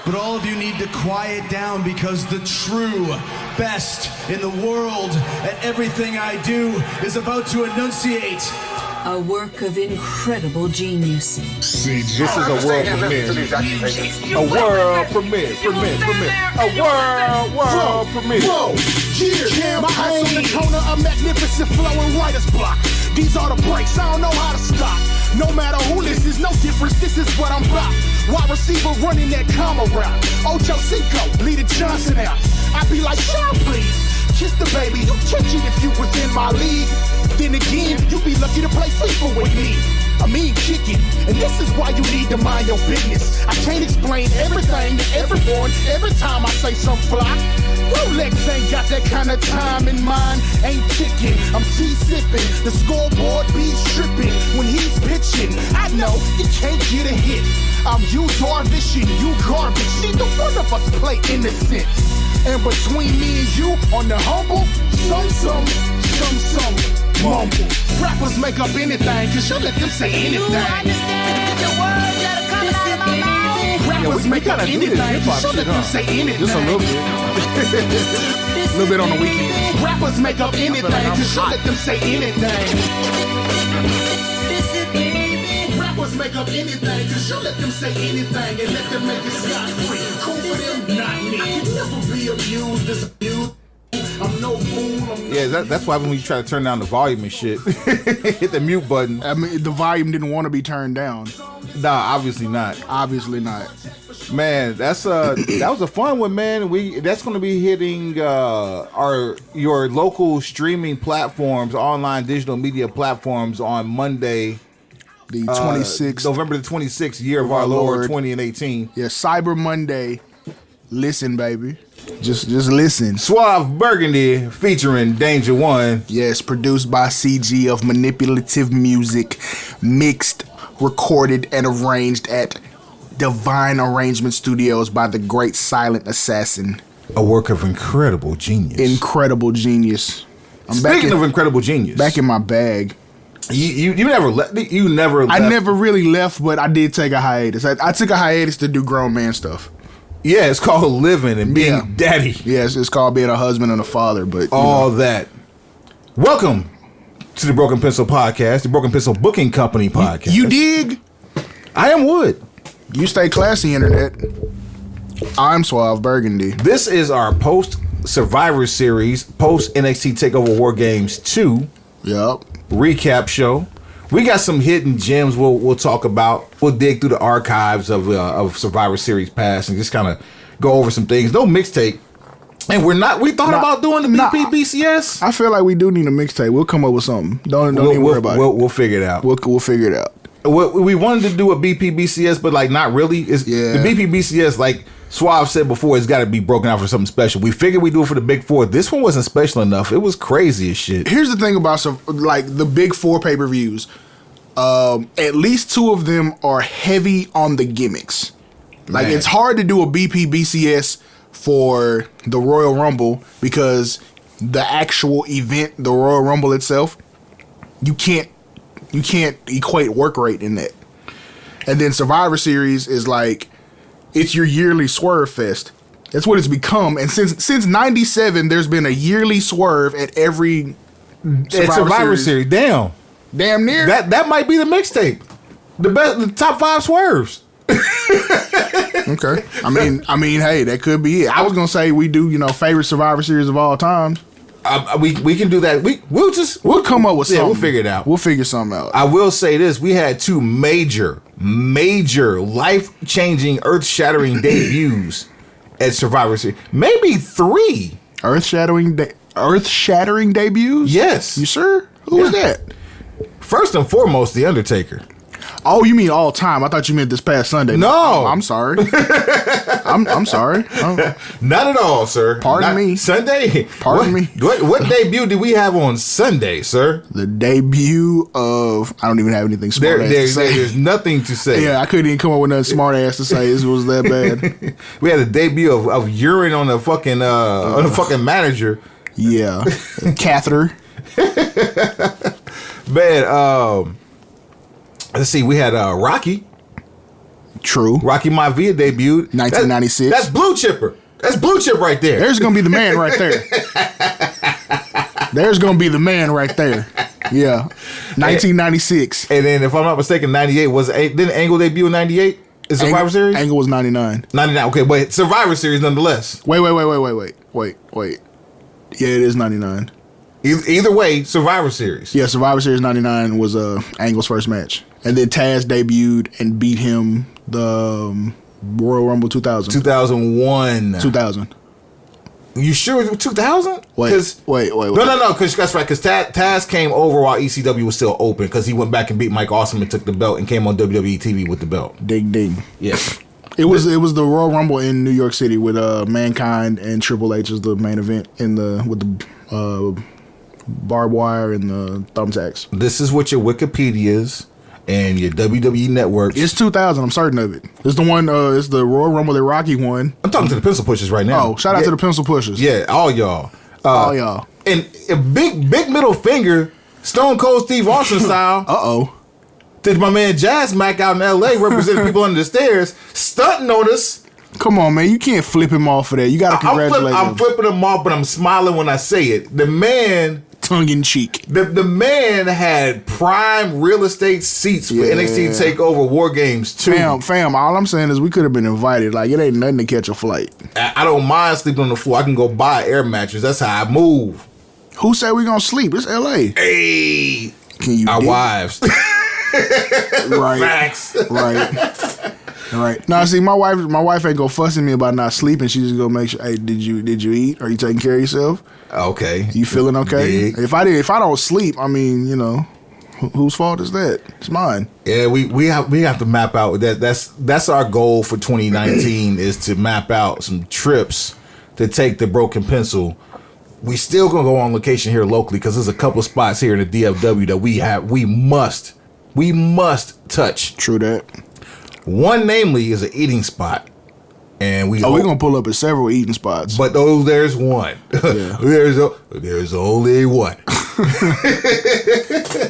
but all of you need to quiet down because the true best in the world at everything I do is about to enunciate. A work of incredible genius. See, this is a world premiere. A world premiere. A world premiere. Whoa, yeah, my house on the corner, a magnificent flowing writer's block. These are the breaks, I don't know how to stop. No matter who listens, no difference, this is what I'm about. Wide receiver running that comma route. Ocho Cinco, lead Johnson out. I be like, Sean, please. Kiss the baby, you catch it if you was in my league. Then again, you be lucky to play FIFA with me. I mean kicking, and this is why you need to mind your business. I can't explain everything to everyone every time I say something fly. Rolex ain't got that kind of time in mind. Ain't ticking, I'm tea-sipping. The scoreboard be stripping when he's pitching. I know you can't get a hit. I'm you Darvish and you garbage. Neither one of us play innocent. And between me and you, on the humble, some mumble. Rappers make up anything, cause you let them say anything. Rappers make up anything, cause you let them say anything. Just a little bit. A little bit on the weekend. Rappers make up anything, cause you let them say anything. Rappers make up anything, cause you let them say anything and let them make it scot-free. Cool for them, not me. I can never be abused as abused. I'm no fool. Yeah, that's why when you try to turn down the volume and shit, hit the mute button. I mean, the volume didn't want to be turned down. Nah, obviously not. Obviously not. Man, that was a fun one, man. That's going to be hitting your local streaming platforms, online digital media platforms on Monday, the 26th, November the 26th, year of our Lord 2018. Yeah, Cyber Monday. Listen, baby. Just listen. Suave Burgundy featuring Danger One. Yes, produced by CG of Manipulative Music, mixed, recorded, and arranged at Divine Arrangement Studios by the great Silent Assassin. A work of incredible genius. Incredible genius. Speaking of incredible genius, back in my bag. You never left. You never left. I never really left, but I did take a hiatus. I took a hiatus to do grown man stuff. Yeah, it's called living and being daddy. Yes, it's called being a husband and a father. But all that. Welcome to the Broken Pencil Podcast, the Broken Pencil Booking Company Podcast. You dig? I am Wood. You stay classy, internet. I'm Suave Burgundy. This is our post Survivor Series, post NXT Takeover War Games 2. Yep. Recap show. We got some hidden gems we'll talk about. We'll dig through the archives of Survivor Series past and just kind of go over some things. No mixtape. And we thought about doing the BPBCS. I feel like we do need a mixtape. We'll come up with something. Don't even worry about it. We'll figure it out. We'll figure it out. We wanted to do a BPBCS, but like not really. The BPBCS, like Suave said before, it's got to be broken out for something special. We figured we'd do it for the Big Four. This one wasn't special enough. It was crazy as shit. Here's the thing about like the Big Four pay-per-views. At least two of them are heavy on the gimmicks. Like it's hard to do a BPBCS for the Royal Rumble because the actual event, the Royal Rumble itself, you can't equate work rate in that. And then Survivor Series is like it's your yearly swerve fest. That's what it's become. And since '97, there's been a yearly swerve at every Survivor Series. Damn near. That might be the mixtape. The top 5 swerves. Okay. I mean, hey, that could be it. I was gonna say we do, favorite Survivor Series of all time. We can do that. We'll come up with something. We'll figure it out. We'll figure something out. I will say this: we had 2 major, life-changing, earth-shattering debuts at Survivor Series. Maybe 3 earth-shattering debuts. Yes. You sure? Who was that? First and foremost, The Undertaker. Oh, you mean all time? I thought you meant this past Sunday. No, I'm sorry. I'm sorry. Oh. Not at all, sir. Pardon me. Sunday. Pardon me. What debut did we have on Sunday, sir? The debut of I don't even have anything smart ass to say. There's nothing to say. Yeah, I couldn't even come up with nothing smart ass to say. This was that bad. We had a debut of urine on the fucking manager. Yeah, catheter. Man, let's see. We had Rocky. True. Rocky Maivia debuted 1996. That's Blue Chipper. That's Blue Chip right there. There's gonna be the man right there. There's gonna be the man right there. Yeah, 1996. And then, if I'm not mistaken, 98 didn't Angle debut in 98? Is Survivor Series? Angle was 99. 99. Okay, but Survivor Series nonetheless. Wait. Yeah, it is 99. Either way, Survivor Series. Yeah, Survivor Series 99 was Angle's first match, and then Taz debuted and beat him the Royal Rumble 2000. 2001. 2000. You sure it was 2000? Wait. No, because that's right. Because Taz came over while ECW was still open, because he went back and beat Mike Awesome and took the belt and came on WWE TV with the belt. Ding ding. Yeah. It was the Royal Rumble in New York City with Mankind and Triple H as the main event with the barbed wire and the thumbtacks. This is what your Wikipedias and your WWE networks. It's 2000. I'm certain of it. It's the one. It's the Royal Rumble that Rocky won. I'm talking to the pencil pushers right now. Oh, shout out to the pencil pushers. Yeah, all y'all. All y'all. And a big middle finger, Stone Cold Steve Austin style. To my man Jazz Mac out in LA representing people under the stairs, stunting on us. Come on, man. You can't flip him off for that. You got to congratulate him. I'm flipping him off, but I'm smiling when I say it. The man... Tongue in cheek. The man had prime real estate seats for NXT TakeOver War Games 2. Fam, all I'm saying is we could have been invited. Like, it ain't nothing to catch a flight. I don't mind sleeping on the floor. I can go buy an air mattress. That's how I move. Who said we gonna sleep? It's LA. Hey. Can you our wives. Right. Facts. Right. Now, see, my wife ain't gonna fuss at me about not sleeping. She just gonna make sure, hey, did you eat? Are you taking care of yourself? Okay. You feeling okay? Big. If I don't sleep, I mean, you know, whose fault is that? It's mine. Yeah, we have to map out that's our goal for 2019 is to map out some trips to take the Broken Pencil. We still gonna go on location here locally because there's a couple of spots here in the DFW that we must touch. True that. One, namely, is an eating spot. And we're gonna pull up at several eating spots. But there's one. Yeah. there's only one. You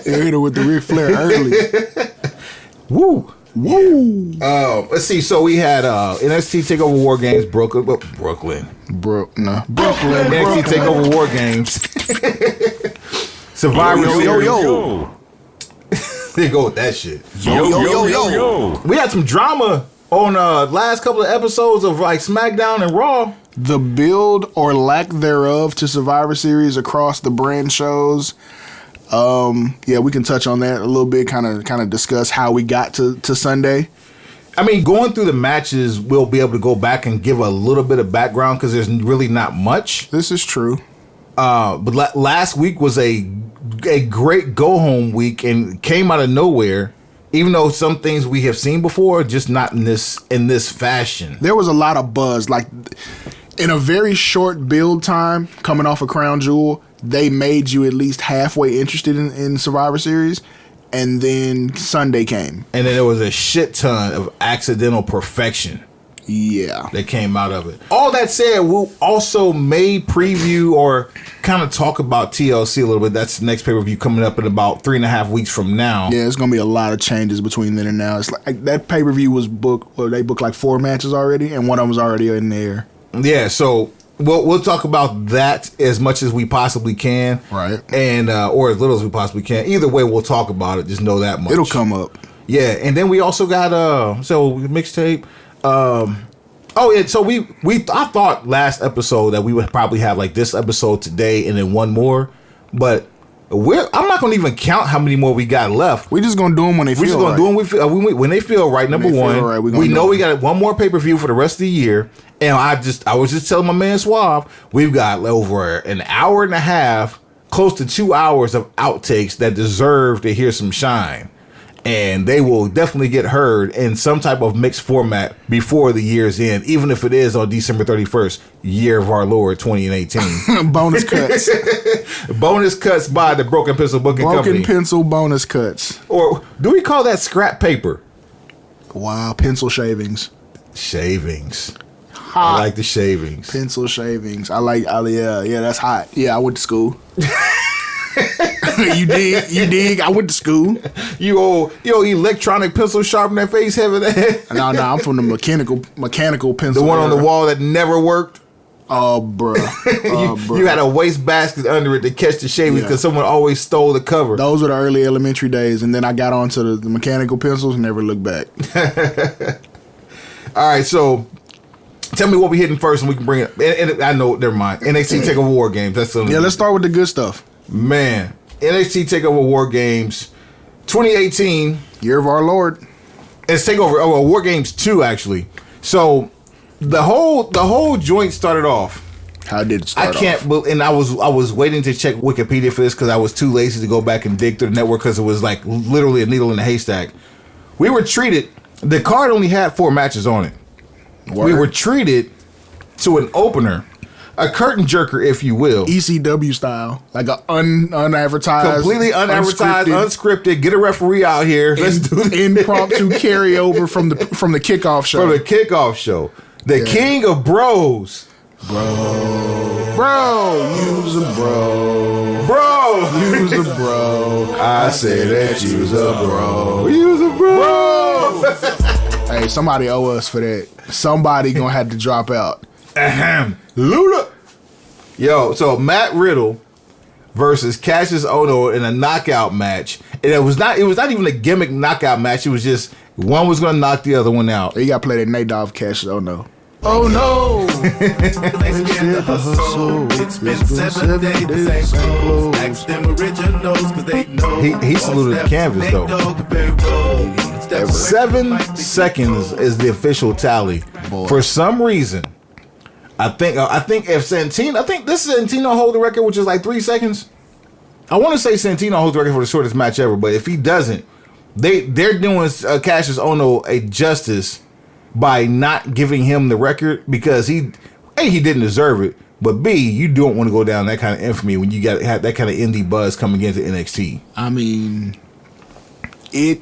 hit it with the Ric Flair early. Woo. Yeah. Let's see. So we had NXT TakeOver War Games Brooklyn. NXT TakeOver War Games. Survivor Series. Yo. There you go with that shit. Yo. We had some drama on last couple of episodes of like SmackDown and Raw. The build or lack thereof to Survivor Series across the brand shows. Yeah, we can touch on that a little bit, kind of discuss how we got to Sunday. I mean, going through the matches, we'll be able to go back and give a little bit of background because there's really not much. This is true. But last week was a great go-home week and came out of nowhere. Even though some things we have seen before, just not in this fashion. There was a lot of buzz. Like, in a very short build time, coming off of Crown Jewel, they made you at least halfway interested in Survivor Series. And then Sunday came. And then there was a shit ton of accidental perfection. Yeah. That came out of it. All that said, we'll also may preview or kind of talk about TLC a little bit. That's the next pay-per-view coming up in about 3.5 weeks from now. Yeah, it's going to be a lot of changes between then and now. It's like that pay-per-view was booked, or they booked like 4 matches already, and one of them was already in there. Yeah, so we'll talk about that as much as we possibly can. Right. And or as little as we possibly can. Either way, we'll talk about it. Just know that much. It'll come up. Yeah, and then we also got mixtape. So I thought last episode that we would probably have like this episode today and then one more, but I'm not gonna even count how many more we got left. We're just gonna do them when they feel right. We're just gonna do them when they feel right. Number one, right, we know we got one more pay-per-view for the rest of the year, and I was just telling my man Suave, we've got over an hour and a half, close to 2 hours of outtakes that deserve to hear some shine. And they will definitely get heard in some type of mixed format before the year's end, even if it is on December 31st, year of our Lord 2018. Bonus cuts. Bonus cuts by the Broken Pencil Booking Company. Broken Pencil bonus cuts. Or do we call that scrap paper? Wow, pencil shavings. Shavings. I like the shavings. Pencil shavings. Yeah, that's hot. Yeah, I went to school. You dig. I went to school. You old electronic pencil sharpener face having that. No, I'm from the mechanical pencil. The one on the era. wall that never worked. Oh, bruh. You had a wastebasket under it to catch the shavings because someone always stole the cover. Those were the early elementary days, and then I got onto the mechanical pencils and never looked back. All right, so tell me what we hitting first, and we can bring it. And I know, never mind. NXT Takeover War Games. That's something. Yeah, let's start with the good stuff. Man, NXT Takeover War Games, 2018. Year of our Lord. It's Takeover. Oh, War Games 2 actually. So the whole joint started off. How did it start? And I was waiting to check Wikipedia for this because I was too lazy to go back and dig through the network because it was like literally a needle in a haystack. We were treated. The card only had 4 matches on it. Word. We were treated to an opener, a curtain jerker, if you will. ECW style, like a unadvertised, Completely unadvertised, unscripted. Get a referee out here. Let's do this. Impromptu carryover from the kickoff show. From the kickoff show. The King of Bros. Bro, you's a bro. Bro. You's a bro. I say that you's a bro. You's a bro. Hey, somebody owe us for that. Somebody gonna have to drop out. Ahem. Luda. Yo, so Matt Riddle versus Cassius Ohno in a knockout match. And it was not even a gimmick knockout match. It was just one was gonna knock the other one out. You gotta play that Nadov Cassius Ohno. Oh no! He saluted the canvas though. 7 seconds is the official tally. Boy. For some reason, I think if Santino hold the record, which is like 3 seconds. I want to say Santino holds the record for the shortest match ever, but if he doesn't, they're doing Cassius Ohno a justice by not giving him the record because he didn't deserve it, but B, you don't want to go down that kind of infamy when you got have that kind of indie buzz coming into NXT. I mean, it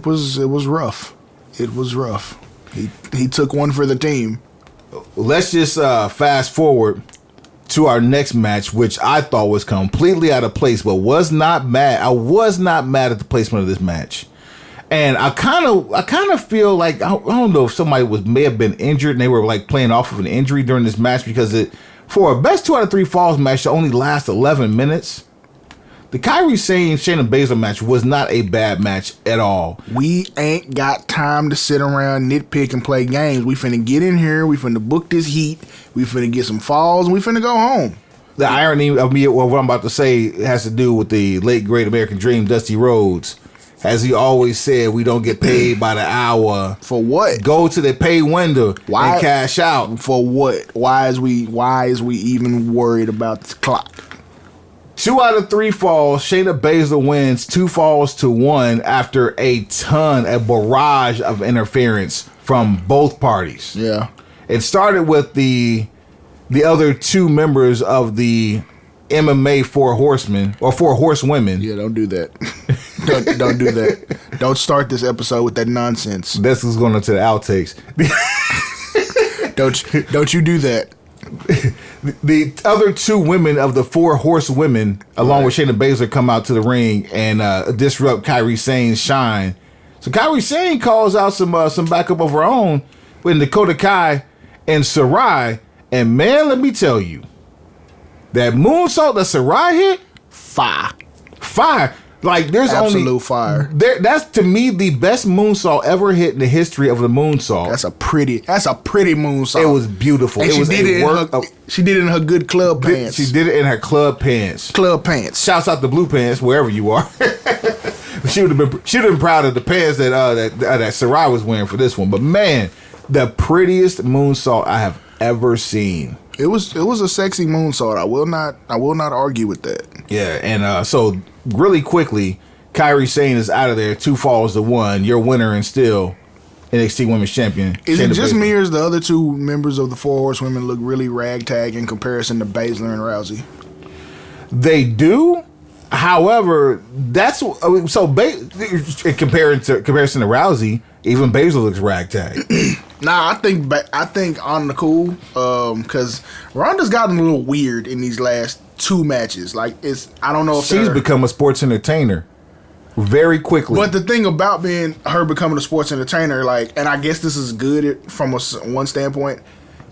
was rough. It was rough. He took one for the team. Let's just fast forward to our next match, which I thought was completely out of place, but was not mad. I was not mad at the placement of this match. And I kind of feel like I don't know if somebody may have been injured and they were like playing off of an injury during this match because for a best 2 out of 3 falls match to only last 11 minutes. The Kairi Sane Shayna Baszler match was not a bad match at all. We ain't got time to sit around nitpick and play games. We finna get in here. We finna book this heat. We finna get some falls and we finna go home. The irony of what I'm about to say has to do with the late great American Dream, Dusty Rhodes. As he always said, we don't get paid by the hour. For what? Go to the pay window and cash out. For what? Why is we even worried about the clock? 2 out of 3 falls. Shayna Baszler wins 2 falls to 1 after a barrage of interference from both parties. Yeah. It started with the other 2 members of the MMA 4 horsemen or 4 horsewomen. Yeah, don't do that. don't do that. Don't start this episode with that nonsense. This is going into the outtakes. Don't you do that. The other 2 women of the 4 horsewomen, along with Shayna Baszler, come out to the ring and disrupt Kairi Sane's shine. So Kairi Sane calls out some backup of her own with Dakota Kai and Sarai. And man, let me tell you, that moonsault that Sarai hit, fire. Like there's absolute fire. That's to me the best moonsault ever hit in the history of the moonsault. That's a pretty moonsault. It was beautiful. And she did it in her good club pants. She did it in her club pants. Shouts out the blue pants wherever you are. She would have been proud of the pants that Sarai was wearing for this one. But man, the prettiest moonsault I have ever seen. It was a sexy moonsault. I will not argue with that. Yeah, and so really quickly, Kairi Sane is out of there. 2 falls to 1. Your winner and still NXT Women's Champion. Is it just me or is the other 2 members of the 4 horsewomen look really ragtag in comparison to Baszler and Rousey? They do. However, that's so in comparison to Rousey, even Baszler looks ragtag. Nah, I think on the cool, because Ronda's gotten a little weird in these last 2 matches. Like I don't know if she's become a sports entertainer very quickly. But the thing about her becoming a sports entertainer, like, and I guess this is good from one standpoint,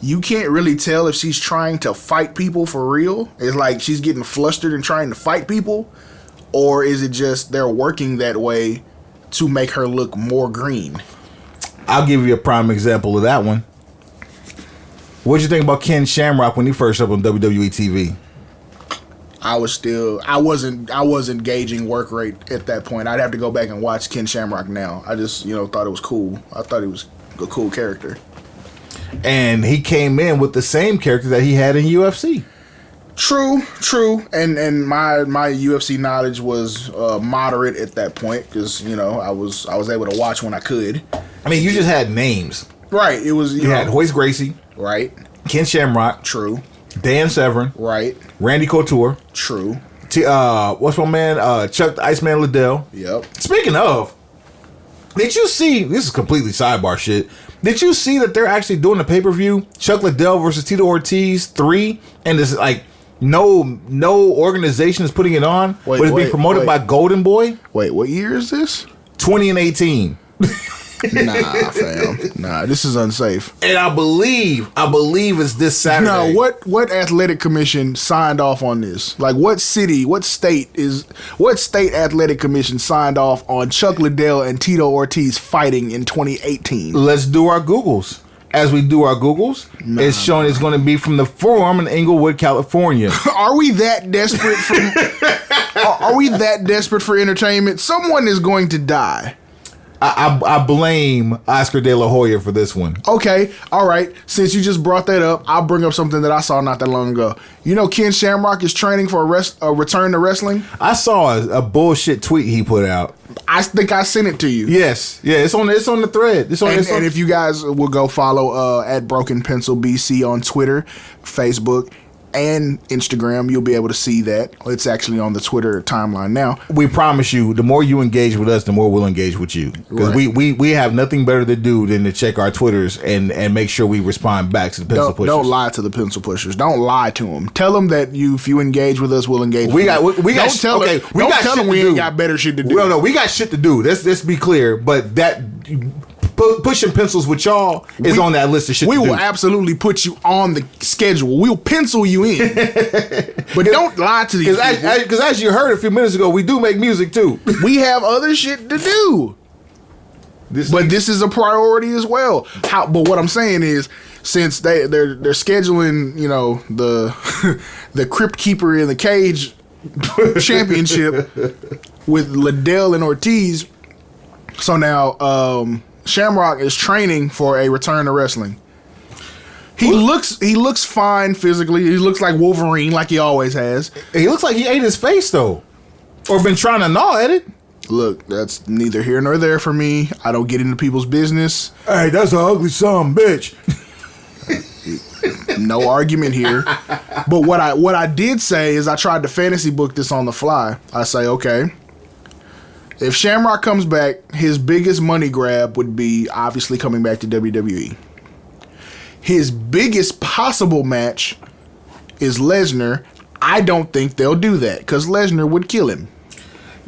you can't really tell if she's trying to fight people for real. It's like she's getting flustered and trying to fight people, or is it just they're working that way to make her look more green? I'll give you a prime example of that one. What'd you think about Ken Shamrock when he first showed up on WWE TV? I wasn't gauging work rate at that point. I'd have to go back and watch Ken Shamrock now. I just, thought it was cool. I thought he was a cool character. And he came in with the same character that he had in UFC. True. And my UFC knowledge was moderate at that point because, I was able to watch when I could. I mean, you just had names. Right. It was, you had Hoist Gracie. Right. Ken Shamrock. True. Dan Severn. Right. Randy Couture. True. What's my man? Chuck the Iceman Liddell. Yep. Speaking of, did you see, this is completely sidebar shit, did you see that they're actually doing a pay-per-view, Chuck Liddell versus Tito Ortiz 3, and it's like no organization is putting it on, but it's being promoted by Golden Boy? Wait, what year is this? 20 and 18. Nah, fam. Nah, this is unsafe. And I believe it's this Saturday. Now, what athletic commission signed off on this? Like, what state athletic commission signed off on Chuck Liddell and Tito Ortiz fighting in 2018? Let's do our Googles. As we do our Googles, it's showing it's going to be from the Forum in Inglewood, California. Are we that desperate are we that desperate for entertainment? Someone is going to die. I blame Oscar De La Hoya for this one. Okay, all right. Since you just brought that up, I'll bring up something that I saw not that long ago. Ken Shamrock is training for a return to wrestling? I saw a bullshit tweet he put out. I think I sent it to you. Yes. Yeah, it's on the thread. And if you guys will go follow at BrokenpencilBC on Twitter, Facebook, and Instagram, you'll be able to see that. It's actually on the Twitter timeline now. We promise you, the more you engage with us, the more we'll engage with you. Because we have nothing better to do than to check our Twitters and make sure we respond back to the pencil pushers. Don't lie to the pencil pushers. Don't lie to them. Tell them that if you engage with us, we'll engage with you. We got tell them we ain't got better shit to do. No, we got shit to do. Let's be clear. But that pushing pencils with y'all is on that list of shit. We will absolutely put you on the schedule. We'll pencil you in, but don't lie to these people. Because as you heard a few minutes ago, we do make music too. We have other shit to do. This is a priority as well. But what I'm saying is, since they're scheduling, the Crypt Keeper in the Cage championship with Liddell and Ortiz, so now Shamrock is training for a return to wrestling. He looks fine physically. He looks like Wolverine, like he always has. He looks like he ate his face though, or been trying to gnaw at it. Look, that's neither here nor there for me. I don't get into people's business. Hey, that's an ugly son of a bitch. No argument here. But what I did say is I tried to fantasy book this on the fly. I say, okay, if Shamrock comes back, his biggest money grab would be obviously coming back to WWE. His biggest possible match is Lesnar. I don't think they'll do that because Lesnar would kill him.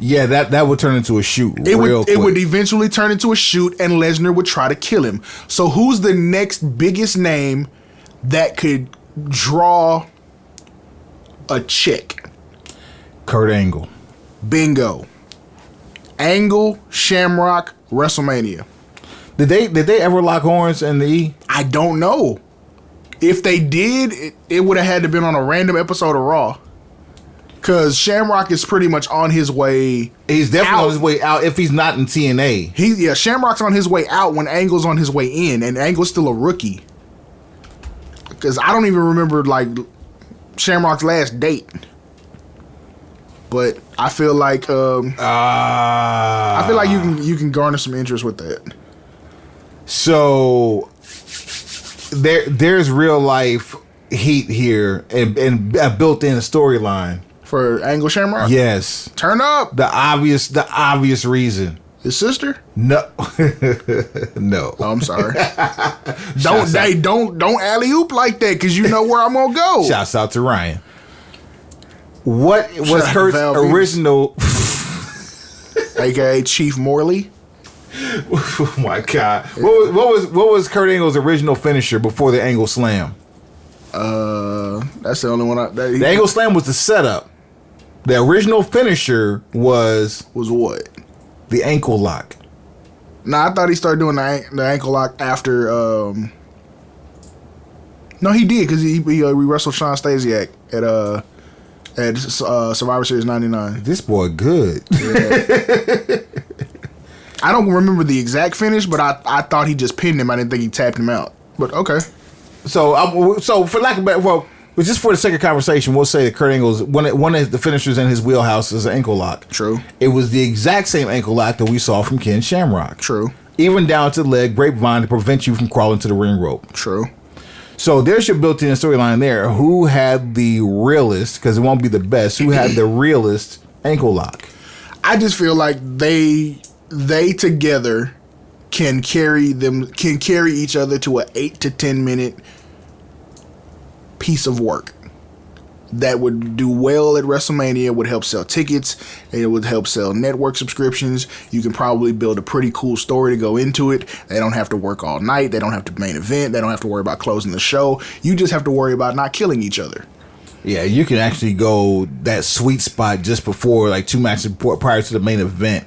Yeah, that would turn into a shoot real quick. It would eventually turn into a shoot, and Lesnar would try to kill him. So who's the next biggest name that could draw a check? Kurt Angle. Bingo. Angle, Shamrock, WrestleMania. Did they ever lock horns in the E? I don't know. If they did, it would have had to been on a random episode of Raw. Because Shamrock is pretty much on his way. He's definitely on his way out if he's not in TNA. Shamrock's on his way out when Angle's on his way in, and Angle's still a rookie. Because I don't even remember Shamrock's last date. But I feel like you can garner some interest with that. So there's real life heat here and a built-in storyline for Angle Shamrock. Yes, turn up. The obvious reason His sister? No. No. Oh, I'm sorry. don't alley oop like that because you know where I'm gonna go. Shouts out to Ryan. What was Shout Kurt's out to Val original? AKA Chief Morley. Oh my God! What was Kurt Angle's original finisher before the Angle Slam? That's the only one. The Angle Slam was the setup. The original finisher was what? The ankle lock. Nah, I thought he started doing the ankle lock after. No, he did because he wrestled Sean Stasiak at Survivor Series '99. This boy good. Yeah. I don't remember the exact finish, but I thought he just pinned him. I didn't think he tapped him out. But okay. So for lack of better, well, just for the sake of conversation, we'll say that Kurt Angle's one of the finishers in his wheelhouse is an ankle lock. True. It was the exact same ankle lock that we saw from Ken Shamrock. True. Even down to the leg grapevine to prevent you from crawling to the ring rope. True. So there's your built-in storyline there. Who had the realest, because it won't be the best, who had the realest ankle lock? I just feel like they together can carry each other to an 8 to 10 minute piece of work that would do well at WrestleMania, would help sell tickets, and it would help sell network subscriptions. You can probably build a pretty cool story to go into it. They don't have to work all night. They don't have to main event. They don't have to worry about closing the show. You just have to worry about not killing each other. Yeah, you can actually go that sweet spot just before, like 2 matches prior to the main event.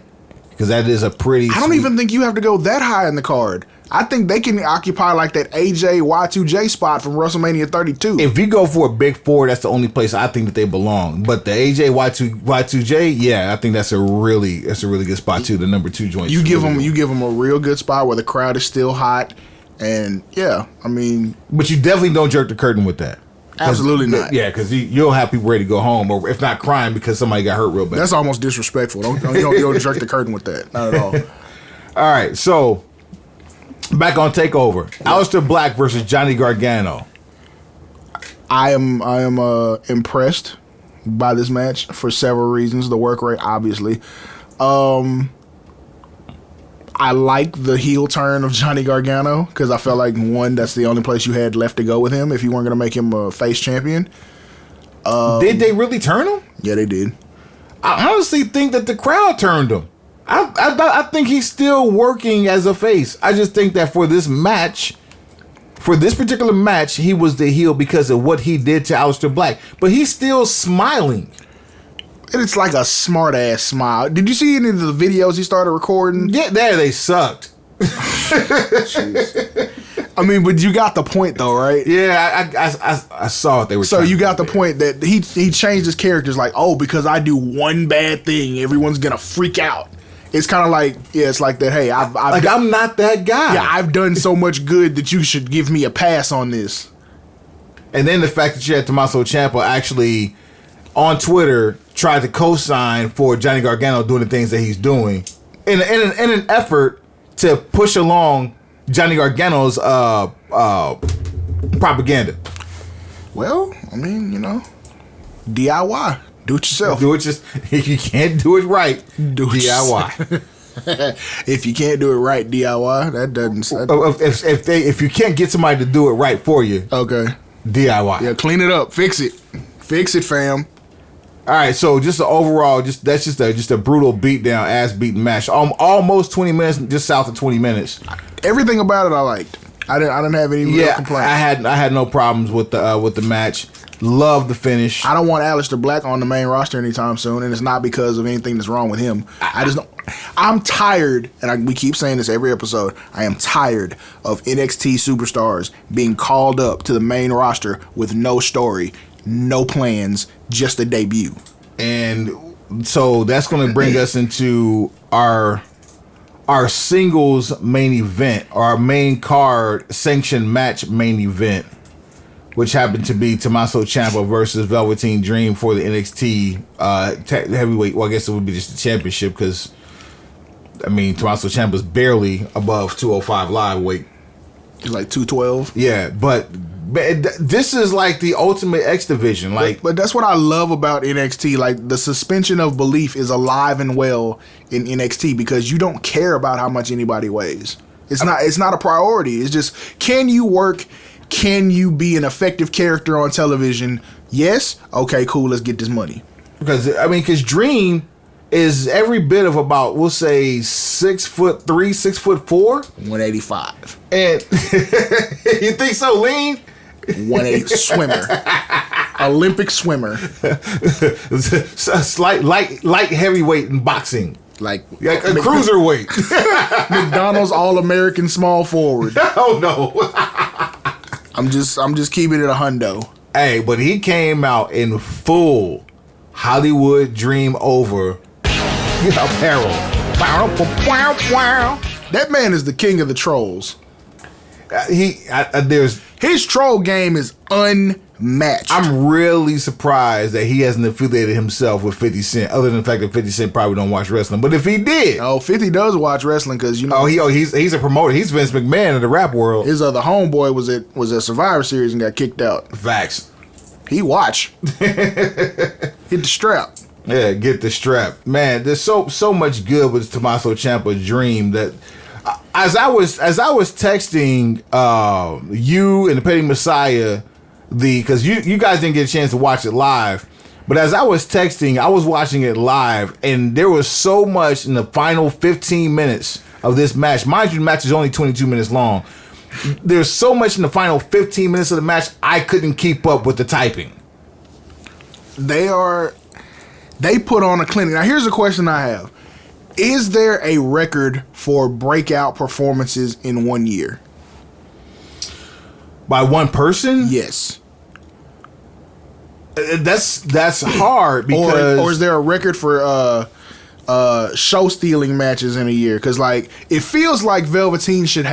Because that is a pretty I don't even think you have to go that high in the card. I think they can occupy like that AJ Y2J spot from WrestleMania 32. If you go for a big four, that's the only place I think that they belong. But the AJ Y2J, yeah, I think that's a really good spot too. The number 2 joint. You give them a real good spot where the crowd is still hot, and yeah, I mean. But you definitely don't jerk the curtain with that. Absolutely not. Yeah, because you'll have people ready to go home, or if not crying because somebody got hurt real bad. That's almost disrespectful. You don't jerk the curtain with that. Not at all. All right, so back on TakeOver. Aleister Black versus Johnny Gargano. I am impressed by this match for several reasons. The work rate, obviously. I like the heel turn of Johnny Gargano because I felt like, one, that's the only place you had left to go with him if you weren't going to make him a face champion. Did they really turn him? Yeah, they did. I honestly think that the crowd turned him. I think he's still working as a face. I just think that for this particular match, he was the heel because of what he did to Aleister Black. But he's still smiling. And it's like a smart ass smile. Did you see any of the videos he started recording? Yeah, they sucked. I mean, but you got the point though, right? Yeah, I saw what they were. So you got the point that he changed his characters like, oh, because I do one bad thing, everyone's gonna freak out. It's kind of like, yeah, it's like that. Hey, I'm not that guy. Yeah, I've done so much good that you should give me a pass on this. And then the fact that you had Tommaso Ciampa actually on Twitter tried to co-sign for Johnny Gargano doing the things that he's doing in an effort to push along Johnny Gargano's propaganda. Well, I mean, DIY. Do it yourself. If you can't do it right, do DIY. If you can't do it right, DIY. That doesn't. If you can't get somebody to do it right for you, okay, DIY. Yeah, clean it up, fix it, fam. All right, so just the overall, that's just a brutal beatdown, ass beating match. Almost 20 minutes, just south of 20 minutes. Everything about it I liked. I didn't have any real complaints. I had no problems with the match. Love the finish. I don't want Aleister Black on the main roster anytime soon, and it's not because of anything that's wrong with him. I'm tired, and we keep saying this every episode. I am tired of NXT superstars being called up to the main roster with no story, no plans, just a debut. And so that's going to bring us into our singles main event, our main card sanctioned match main event, which happened to be Tommaso Ciampa versus Velveteen Dream for the NXT heavyweight. Well, I guess it would be just the championship because, I mean, Tommaso Ciampa's barely above 205 live weight. He's like 212. Yeah, but This is like the ultimate X division. Like, but that's what I love about NXT. Like, the suspension of belief is alive and well in NXT because you don't care about how much anybody weighs. It's not a priority. It's just, can you work? Can you be an effective character on television? Yes. Okay, cool. Let's get this money. Because Dream is every bit of about, we'll say, 6'3", 6'4", 185. and you think so lean? 180 swimmer, Olympic swimmer, Slight light heavyweight in boxing. like A cruiserweight. McDonald's All-American small forward. Oh no. I'm just keeping it a hundo. Hey, but he came out in full Hollywood Dream Over apparel. That man is the king of the trolls. His troll game is unmatched. I'm really surprised that he hasn't affiliated himself with 50 Cent, other than the fact that 50 Cent probably don't watch wrestling. But if he did, 50 does watch wrestling because he's a promoter. He's Vince McMahon in the rap world. His other homeboy was at Survivor Series and got kicked out. Facts. He watch. Hit the strap. Yeah, get the strap, man. There's so much good with Tommaso Ciampa Dream that. As I was texting you and the Petty Messiah, because you guys didn't get a chance to watch it live, but as I was texting, I was watching it live, and there was so much in the final 15 minutes of this match. Mind you, the match is only 22 minutes long. There's so much in the final 15 minutes of the match, I couldn't keep up with the typing. They put on a clinic. Now, here's a question I have. Is there a record for breakout performances in 1 year? By one person? Yes. That's hard because... Or is there a record for show stealing matches in a year? Because like it feels like Velveteen should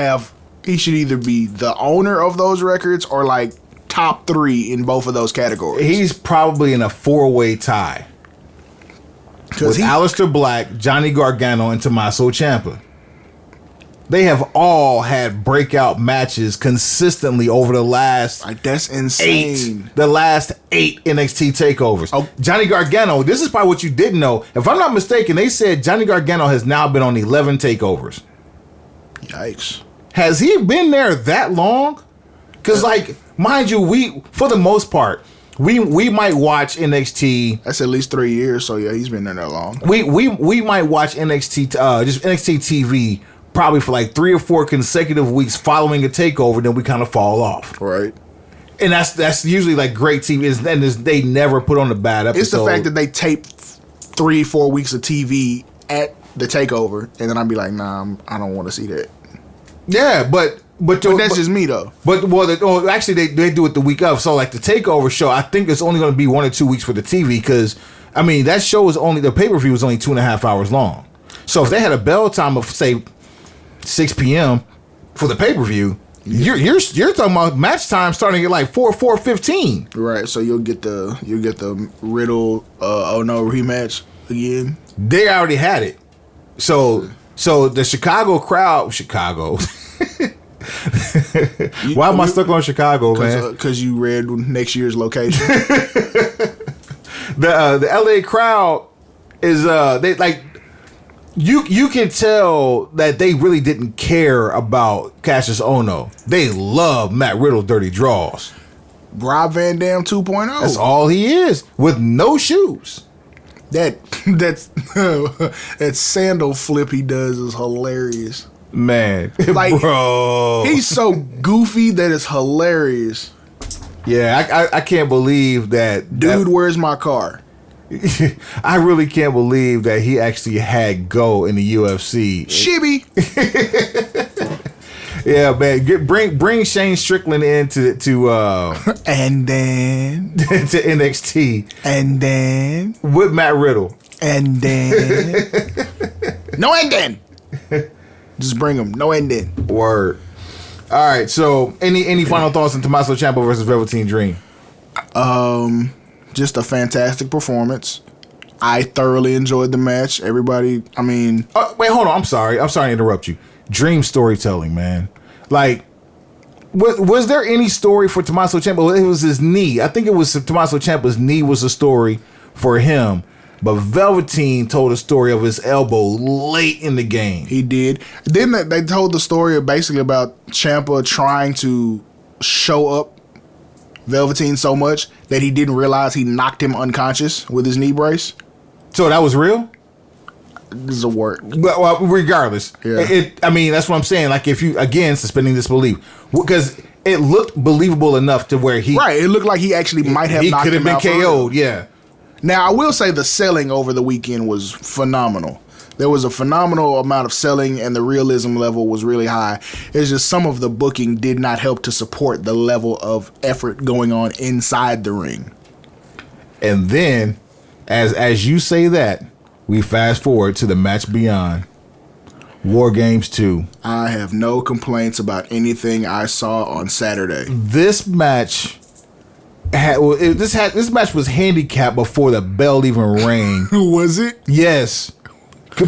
either be the owner of those records or like top 3 in both of those categories. He's probably in a 4-way tie. With Aleister Black, Johnny Gargano, and Tommaso Ciampa. They have all had breakout matches consistently over the last that's insane. The last 8 NXT takeovers. Oh. Johnny Gargano, this is probably what you didn't know. If I'm not mistaken, they said Johnny Gargano has now been on 11 takeovers. Yikes. Has he been there that long? Because, mind you, for the most part, we might watch NXT. That's at least 3 years, so yeah, he's been there that long. We might watch NXT, just NXT TV, probably for like 3 or 4 consecutive weeks following a takeover. Then we kind of fall off, right? And that's usually like great TV. And they never put on a bad episode. It's the fact that they tape 3-4 weeks of TV at the takeover, and then I'd be like, nah, I don't want to see that. Yeah, but that's just me though. But actually they do it the week of. So like the takeover show, I think it's only going to be 1 or 2 weeks for the TV because I mean that show is only the pay-per-view is only 2.5 hours long. So if they had a bell time of say 6 p.m. for the pay-per-view, you're talking about match time starting at like 4:15. Right. So you'll get the Riddle oh no rematch again. They already had it. So the Chicago crowd. Why am I stuck on Chicago, man? Because you read next year's location. The LA crowd is they like you can tell that they really didn't care about Cassius Ohno. They love Matt Riddle dirty draws. Rob Van Dam 2.0. That's all he is with no shoes. That sandal flip he does is hilarious. Man, like, bro, he's so goofy that it's hilarious. Yeah, I can't believe that. Dude, where's my car? I really can't believe that he actually had go in the UFC. Shibby. Yeah, man. Bring Shane Strickland in to and then to NXT and then with Matt Riddle and then no and then just bring him no and then. Word. All right. So any final thoughts on Tommaso Ciampa versus Velveteen Dream? Just a fantastic performance. I thoroughly enjoyed the match. Everybody, I mean, wait, hold on. I'm sorry to interrupt you. Dream storytelling, man. Like Was there any story for Tommaso Ciampa? It was his knee. I think it was Tommaso Ciampa's knee was a story for him. But Velveteen told a story of his elbow late in the game. He did. Then they told the story basically about Ciampa trying to show up Velveteen so much that he didn't realize he knocked him unconscious with his knee brace. So that was real? This is a word. Well, regardless. Yeah. I mean, that's what I'm saying. Like, if you, again, suspending disbelief. Because it looked believable enough to where he... Right, it looked like he actually might have knocked him out. He could have been KO'd, yeah. Now, I will say the selling over the weekend was phenomenal. There was a phenomenal amount of selling, and the realism level was really high. It's just some of the booking did not help to support the level of effort going on inside the ring. And then, as you say that, we fast forward to the match beyond. War Games 2. I have no complaints about anything I saw on Saturday. This match... This match was handicapped before the bell even rang. Was it? Yes,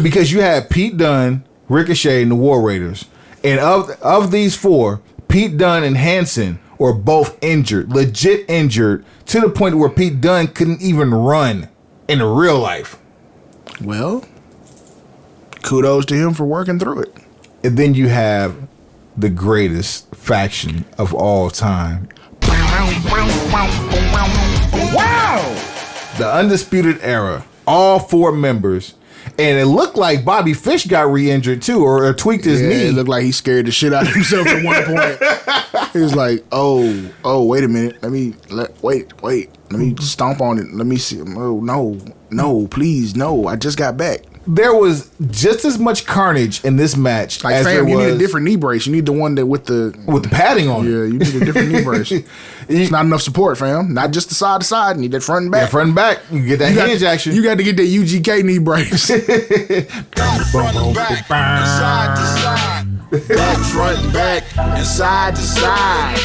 because you had Pete Dunne, Ricochet, and the War Raiders, and of these four, Pete Dunne and Hanson were both injured, legit injured, to the point where Pete Dunne couldn't even run in real life. Well, kudos to him for working through it. And then you have the greatest faction of all time. Wow! The Undisputed Era. All four members. And it looked like Bobby Fish got re-injured too, or tweaked his knee. It looked like he scared the shit out of himself at one point. He was like, oh, wait a minute. Let me stomp on it. Let me see. Oh, no, please, no. I just got back. There was just as much carnage in this match like, as fam, there was. You need a different knee brace. You need the one that with the padding on it. Yeah, you need a different knee brace. It's not enough support, fam. Not just the side to side. You need that front and back. Yeah, front and back. You get that hinge action. You got to get that UGK knee brace. Front and back, and side to side. Back, front and back, and side to side.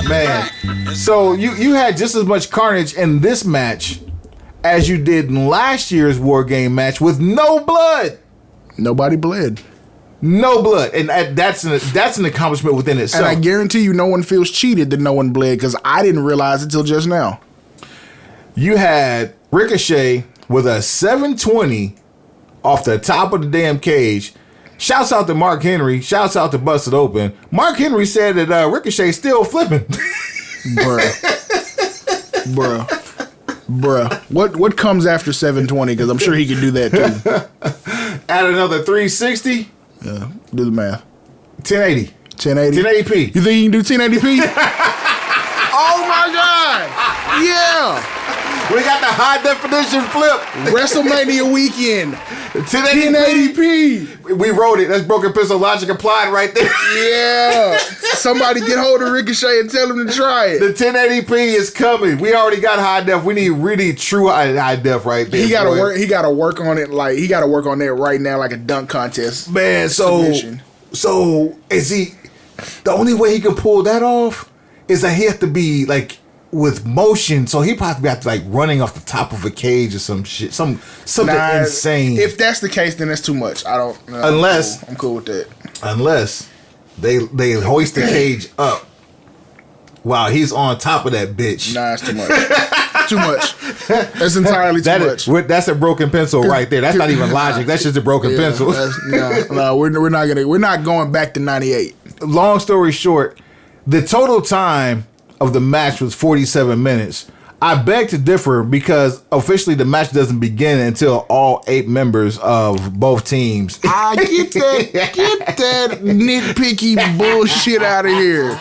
Man, so you had just as much carnage in this match as you did in last year's War Game match with no blood. Nobody bled. No blood. And that's an accomplishment within itself. And I guarantee you no one feels cheated that no one bled, because I didn't realize it till just now. You had Ricochet with a 720 off the top of the damn cage. Shouts out to Mark Henry. Shouts out to Busted Open. Mark Henry said that Ricochet's still flipping. Bruh. What comes after 720? Because I'm sure he could do that too. Add another 360. Yeah, do the math. 1080. 1080. 1080p. You think you can do 1080p? Oh my God! Yeah. We got the high definition flip. WrestleMania weekend. 1080p. We wrote it. That's Broken Pencil Logic applied right there. Yeah. Somebody get hold of Ricochet and tell him to try it. The 1080p is coming. We already got high def. We need really true high def right there. He gotta work on it. Like, he gotta work on that right now, like a dunk contest. Man, so is he? The only way he can pull that off is that he has to be like with motion. So he probably have to like running off the top of a cage or some shit, something insane. If that's the case, then that's too much. Unless I'm cool with that. Unless they hoist the cage up while he's on top of that bitch. Nah, it's too much. Too much. That's entirely too much. That's a broken pencil right there. That's not even logic. That's just a broken pencil. No, we're not going back to 98. Long story short, the total time of the match was 47 minutes. I beg to differ because officially the match doesn't begin until all 8 members of both teams. I get that nitpicky bullshit out of here.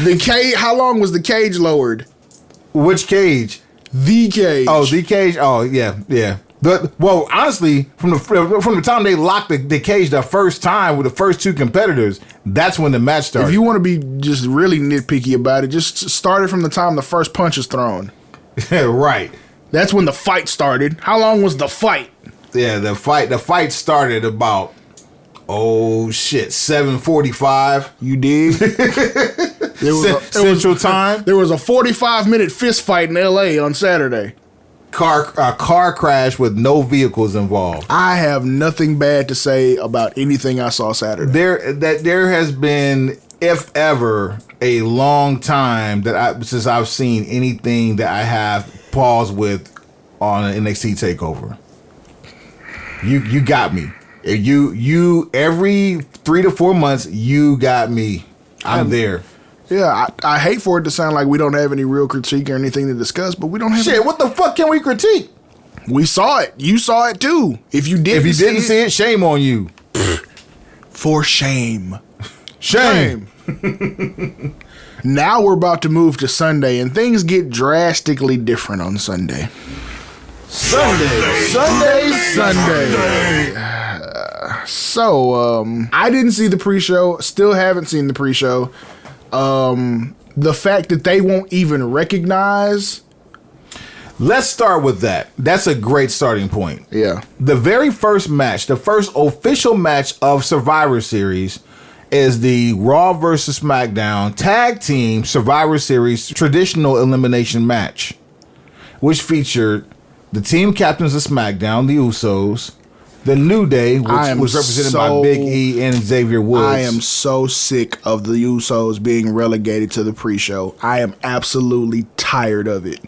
The cage. How long was the cage lowered? Which cage? The cage. Oh, the cage. Oh, yeah. Well, honestly, from the time they locked the cage the first time with the first 2 competitors, that's when the match started. If you want to be just really nitpicky about it, just start it from the time the first punch is thrown. Right. That's when the fight started. How long was the fight? Yeah, the fight started about 7:45. You dig? Central time. There was a 45-minute fist fight in LA on Saturday. car crash with no vehicles involved. I have nothing bad to say about anything I saw Saturday. There has been, if ever, a long time since I've seen anything that I have paused with on an NXT takeover. You got me. You every 3 to 4 months, you got me. I'm there. Yeah, I hate for it to sound like we don't have any real critique or anything to discuss, but we don't have shit. What the fuck can we critique? We saw it. You saw it too. If you didn't see it, shame on you. For shame. Shame. Now we're about to move to Sunday, and things get drastically different on Sunday. Sunday. So, I didn't see the pre-show. Still haven't seen the pre-show. The fact that they won't even recognize. Let's start with that. That's a great starting point. Yeah. The very first match, the first official match of Survivor Series is the Raw vs. SmackDown Tag Team Survivor Series traditional elimination match, which featured the team captains of SmackDown, the Usos, the New Day, which was represented by Big E and Xavier Woods. I am so sick of the Usos being relegated to the pre-show. I am absolutely tired of it.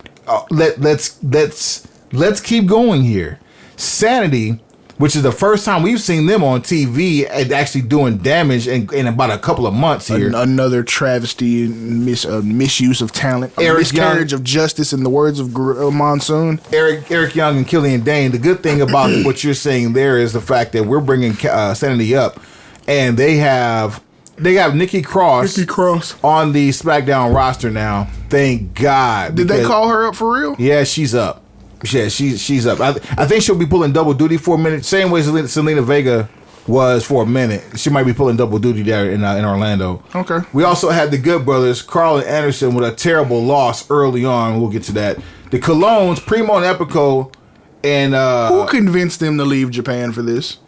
Let's keep going here. Sanity, which is the first time we've seen them on TV and actually doing damage in about a couple of months here. Another travesty and misuse of talent. A miscarriage of justice, in the words of Monsoon. Eric Young and Killian Dane. The good thing about what you're saying there is the fact that we're bringing Sanity up, and they have Nikki Cross on the SmackDown roster now. Thank God. Did they call her up for real? Yeah, she's up. Yeah, she's up. I think she'll be pulling double duty for a minute. Same way Selena Vega was for a minute. She might be pulling double duty there in Orlando. Okay. We also had the Good Brothers, Carl and Anderson, with a terrible loss early on. We'll get to that. The Colognes, Primo and Epico, and who convinced them to leave Japan for this?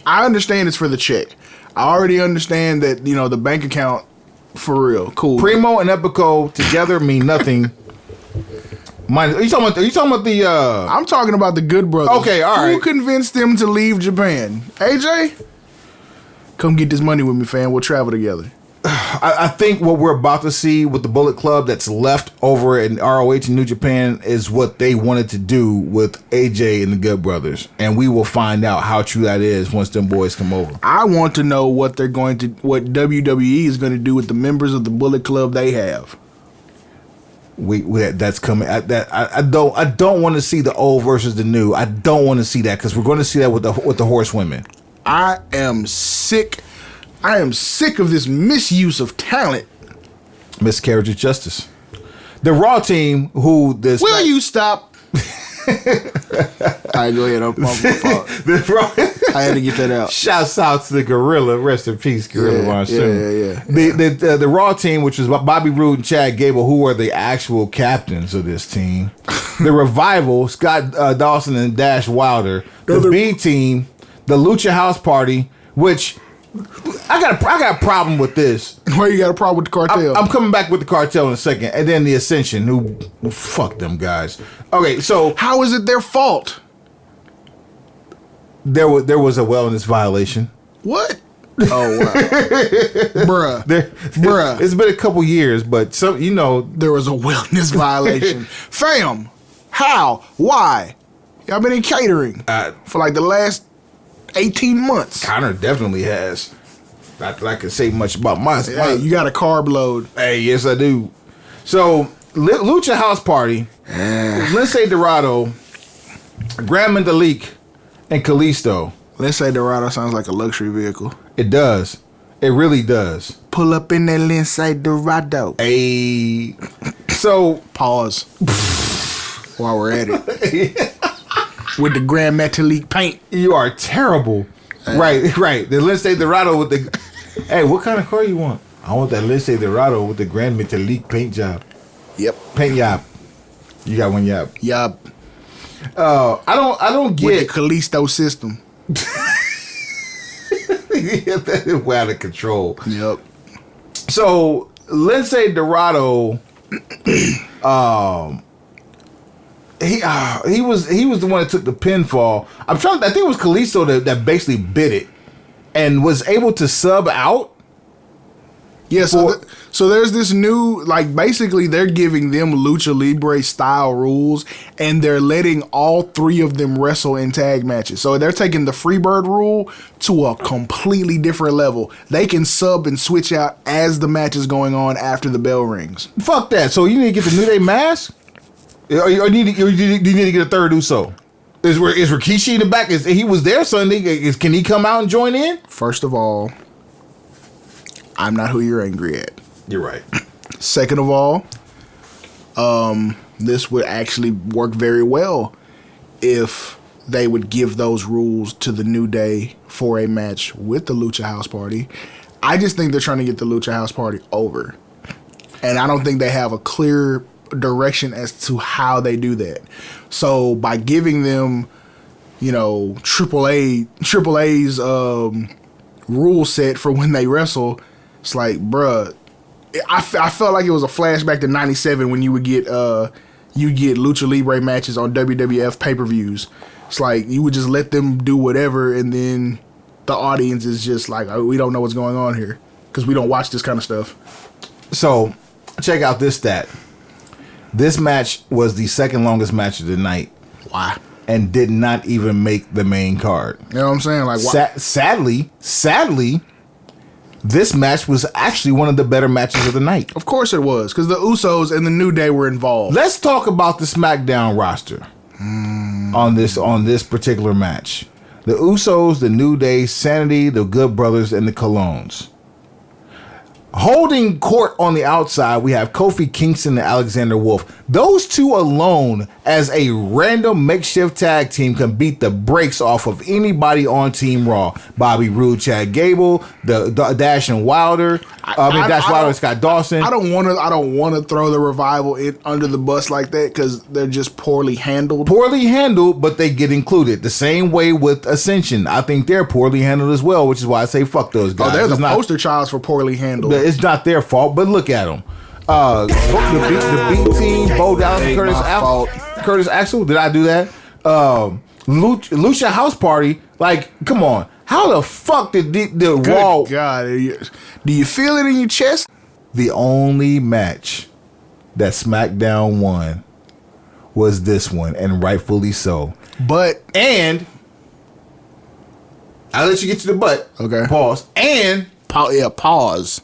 I understand it's for the check. I already understand that, the bank account, for real. Cool. Primo and Epico together mean nothing. Are you talking about the I'm talking about the Good Brothers. Okay, all right. Who convinced them to leave Japan? AJ? Come get this money with me, fam. We'll travel together. I think what we're about to see with the Bullet Club that's left over in ROH in New Japan is what they wanted to do with AJ and the Good Brothers. And we will find out how true that is once them boys come over. I want to know what WWE is going to do with the members of the Bullet Club they have. That's coming. I don't want to see the old versus the new. I don't want to see that because we're going to see that with the horsewomen. I am sick of this misuse of talent. Miscarriage of justice. The Raw team, will you stop? All right, go ahead. My fault. I had to get that out. Shouts out to the Gorilla. Rest in peace, Gorilla Monsoon. Yeah. The Raw team, which was Bobby Roode and Chad Gable, who are the actual captains of this team. The Revival, Scott Dawson and Dash Wilder. The B team, the Lucha House Party, which I got a problem with this. Why you got a problem with the Cartel? I'm coming back with the Cartel in a second, and then the Ascension, who fuck them guys. Okay, so how is it their fault? There was a wellness violation. What? Oh wow, bruh. It's been a couple years, but there was a wellness violation. Fam, how? Why? Y'all been in catering for like the last 18 months. Connor definitely has. Not that I can say much about myself. Hey, you got a carb load. Hey, yes I do. So, Lucha House Party, Lince Dorado, Grand Metalik, and Kalisto. Lince Dorado sounds like a luxury vehicle. It does. It really does. Pull up in that Lince Dorado. Hey. So. Pause. While we're at it. With the Grand Metalik paint. You are terrible. Right. The Lince Dorado with the... Hey, what kind of car you want? I want that Lince Dorado with the Grand Metalik paint job. Yep. Paint job. You got one job. Yup. I don't get... With the Kalisto system. Yeah, that is way out of control. Yep. So, Lince Dorado... he was the one that took the pinfall. I think it was Kalisto that basically bit it and was able to sub out. Yeah, so there's this new, like, basically they're giving them Lucha Libre style rules, and they're letting all three of them wrestle in tag matches. So they're taking the Freebird rule to a completely different level. They can sub and switch out as the match is going on after the bell rings. Fuck that. So you need to get the New Day mask? Or you need to get a third Uso? Is Rikishi in the back? He was there Sunday. Can he come out and join in? First of all, I'm not who you're angry at. You're right. Second of all, this would actually work very well if they would give those rules to the New Day for a match with the Lucha House Party. I just think they're trying to get the Lucha House Party over. And I don't think they have a clear direction as to how they do that. So by giving them, AAA's rule set for when they wrestle, it's like, bruh, I felt like it was a flashback to '97 when you would get Lucha Libre matches on WWF pay-per-views. It's like you would just let them do whatever, and then the audience is just like, oh, we don't know what's going on here because we don't watch this kind of stuff. So check out this stat. This match was the second longest match of the night. Why? And did not even make the main card. You know what I'm saying? Like, why? Sadly, this match was actually one of the better matches of the night. Of course it was, because the Usos and the New Day were involved. Let's talk about the SmackDown roster on this particular match. The Usos, the New Day, Sanity, the Good Brothers, and the Colognes. Holding court on the outside, we have Kofi Kingston and Alexander Wolf. Those two alone, as a random makeshift tag team, can beat the brakes off of anybody on Team Raw. Bobby Roode, Chad Gable, the Dash and Wilder. Dash Wilder and Scott Dawson. I don't want to throw the Revival under the bus like that because they're just poorly handled. Poorly handled, but they get included. The same way with Ascension. I think they're poorly handled as well, which is why I say fuck those guys. Oh, they're the poster childs for poorly handled. It's not their fault, but look at them. The B team, Bo Dallas, Curtis Axel. Did I do that? Lucha House Party. Like, come on. How the fuck did the Raw? God, do you feel it in your chest? The only match that SmackDown won was this one, and rightfully so. And I'll let you get to the but. Okay. Pause. And pause.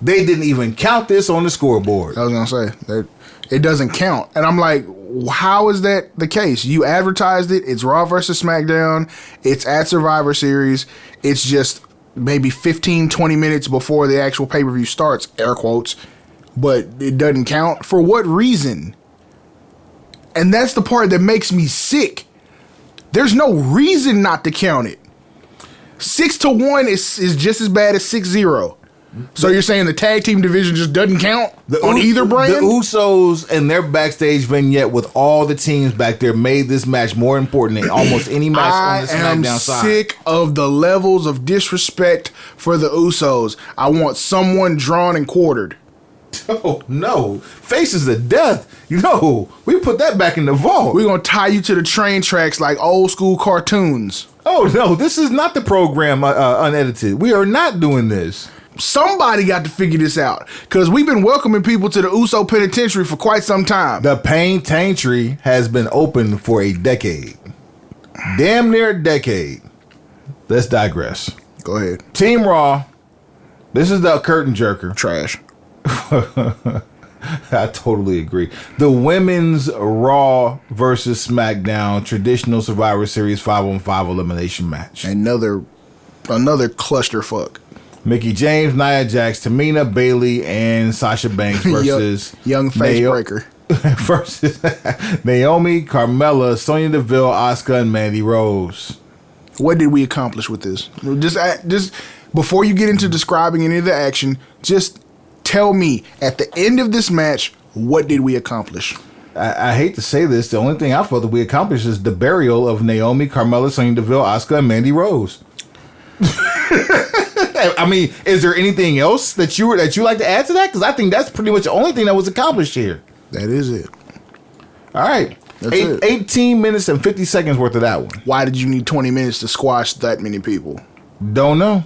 They didn't even count this on the scoreboard. I was gonna say it doesn't count, and I'm like, how is that the case? You advertised it. It's Raw versus SmackDown. It's at Survivor Series. It's just maybe 15-20 minutes before the actual pay-per-view starts, air quotes, but it doesn't count. For what reason? And that's the part that makes me sick. There's no reason not to count it. 6-1 is just as bad as 6-0. So you're saying the tag team division just doesn't count on either brand? The Usos and their backstage vignette with all the teams back there made this match more important than almost any match on the SmackDown side. I am sick of the levels of disrespect for the Usos. I want someone drawn and quartered. Oh, no. Faces of death. We put that back in the vault. We're going to tie you to the train tracks like old school cartoons. Oh, no. This is not the program unedited. We are not doing this. Somebody got to figure this out, because we've been welcoming people to the Uso Penitentiary for quite some time. The Penitentiary has been open for a decade. Damn near a decade. Let's digress. Go ahead. Team Raw. This is the curtain jerker. Trash. I totally agree. The women's Raw versus SmackDown traditional Survivor Series 5-on-5 elimination match. Another clusterfuck. Mickey James, Nia Jax, Tamina, Bayley, and Sasha Banks versus young face breaker versus Naomi, Carmella, Sonya Deville, Asuka, and Mandy Rose. What did we accomplish with this? Just before you get into describing any of the action, just tell me at the end of this match, what did we accomplish? I hate to say this, the only thing I felt that we accomplished is the burial of Naomi, Carmella, Sonya Deville, Asuka, and Mandy Rose. I mean, is there anything else that you like to add to that? Because I think that's pretty much the only thing that was accomplished here. That is it. All right. That's it. 18 minutes and 50 seconds worth of that one. Why did you need 20 minutes to squash that many people? Don't know.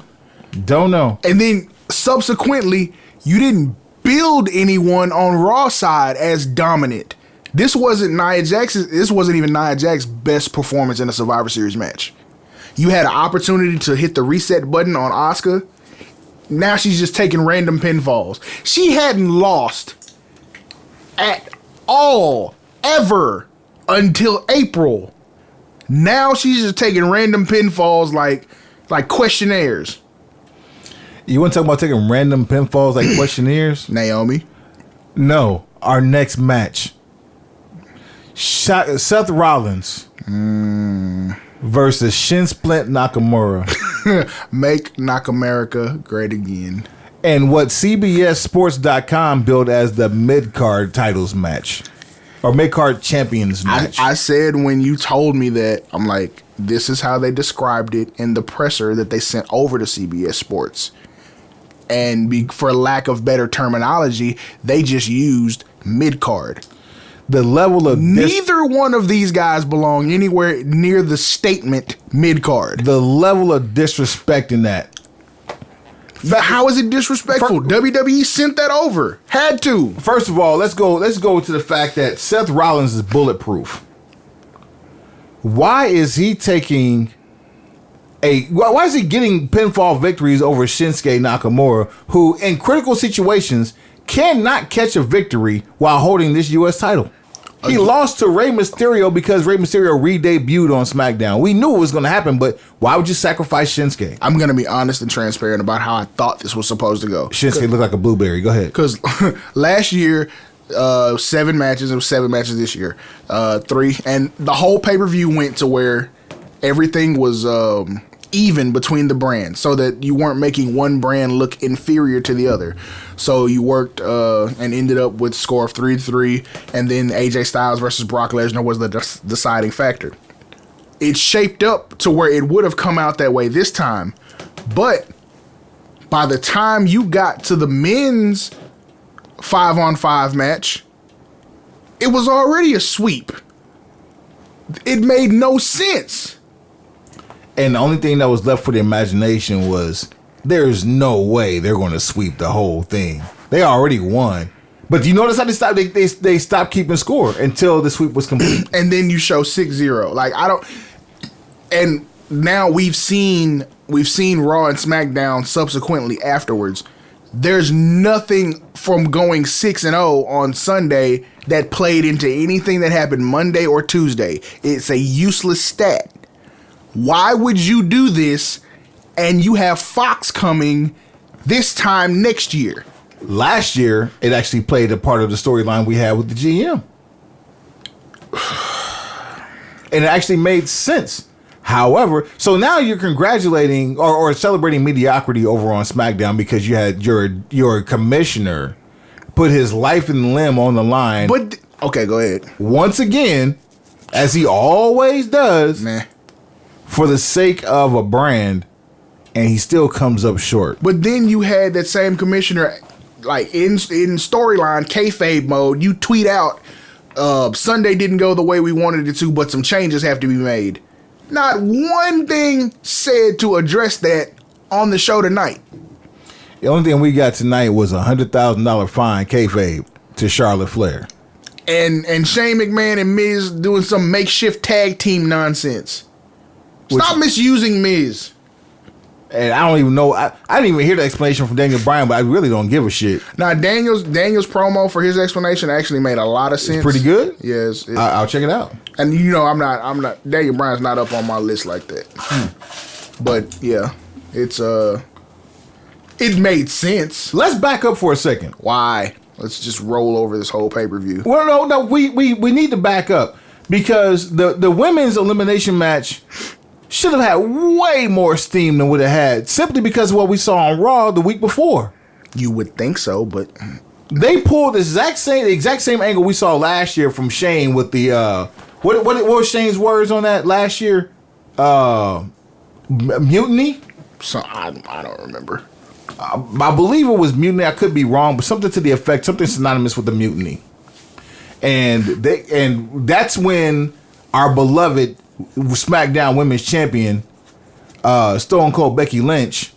And then subsequently, you didn't build anyone on Raw side as dominant. This wasn't even Nia Jax's best performance in a Survivor Series match. You had an opportunity to hit the reset button on Asuka. Now she's just taking random pinfalls. She hadn't lost at all ever until April. Now she's just taking random pinfalls like questionnaires. You want to talk about taking random pinfalls like questionnaires? Naomi. No. Our next match. Seth Rollins versus Shin Splint Nakamura. Make Nakamerica great again. And what CBSSports.com billed as the mid-card titles match. Or mid-card champions match. I said when you told me that, I'm like, this is how they described it in the presser that they sent over to CBS Sports. And for lack of better terminology, they just used mid-card. The level of... Neither one of these guys belong anywhere near the statement mid-card. The level of disrespect in that. How is it disrespectful? WWE sent that over. Had to. First of all, let's go to the fact that Seth Rollins is bulletproof. Why is he taking why is he getting pinfall victories over Shinsuke Nakamura, who in critical situations cannot catch a victory while holding this U.S. title? He lost to Rey Mysterio because Rey Mysterio re-debuted on SmackDown. We knew it was going to happen, but why would you sacrifice Shinsuke? I'm going to be honest and transparent about how I thought this was supposed to go. Shinsuke looked like a blueberry. Go ahead. Because last year, 7 matches. It was 7 matches this year. 3. And the whole pay-per-view went to where everything was even between the brands so that you weren't making one brand look inferior to the other. So you worked and ended up with a score of 3-3, and then AJ Styles versus Brock Lesnar was the deciding factor. It shaped up to where it would have come out that way this time, but by the time you got to the men's 5-on-5 match, it was already a sweep. It made no sense. And the only thing that was left for the imagination was there's no way they're going to sweep the whole thing. They already won. But do you notice how they stopped keeping score until the sweep was complete? And then you show 6-0. Like, I don't... And now we've seen Raw and SmackDown subsequently afterwards. There's nothing from going 6-0 on Sunday that played into anything that happened Monday or Tuesday. It's a useless stat. Why would you do this and you have Fox coming this time next year? Last year, it actually played a part of the storyline we had with the GM. And it actually made sense. However, so now you're congratulating or celebrating mediocrity over on SmackDown because you had your commissioner put his life and limb on the line. But, okay, go ahead. Once again, as he always does, for the sake of a brand, and he still comes up short. But then you had that same commissioner, like in storyline, kayfabe mode, you tweet out, Sunday didn't go the way we wanted it to, but some changes have to be made. Not one thing said to address that on the show tonight. The only thing we got tonight was a $100,000 fine kayfabe to Charlotte Flair. And Shane McMahon and Miz doing some makeshift tag team nonsense. Stop misusing Miz. And I don't even know. I didn't even hear the explanation from Daniel Bryan, but I really don't give a shit. Now, Daniel's promo for his explanation actually made a lot of sense. It's pretty good? Yes. I'll check it out. And you know, I'm not Daniel Bryan's not up on my list like that. But yeah, it made sense. Let's back up for a second. Why? Let's just roll over this whole pay-per-view. Well, no, we need to back up because the women's elimination match should have had way more steam than what it had, simply because of what we saw on Raw the week before. You would think so, but they pulled the exact same angle we saw last year from Shane with the what was Shane's words on that last year? Mutiny? So I don't remember. I believe it was mutiny. I could be wrong, but something to the effect, something synonymous with the mutiny. and that's when our beloved SmackDown Women's Champion, Stone Cold Becky Lynch,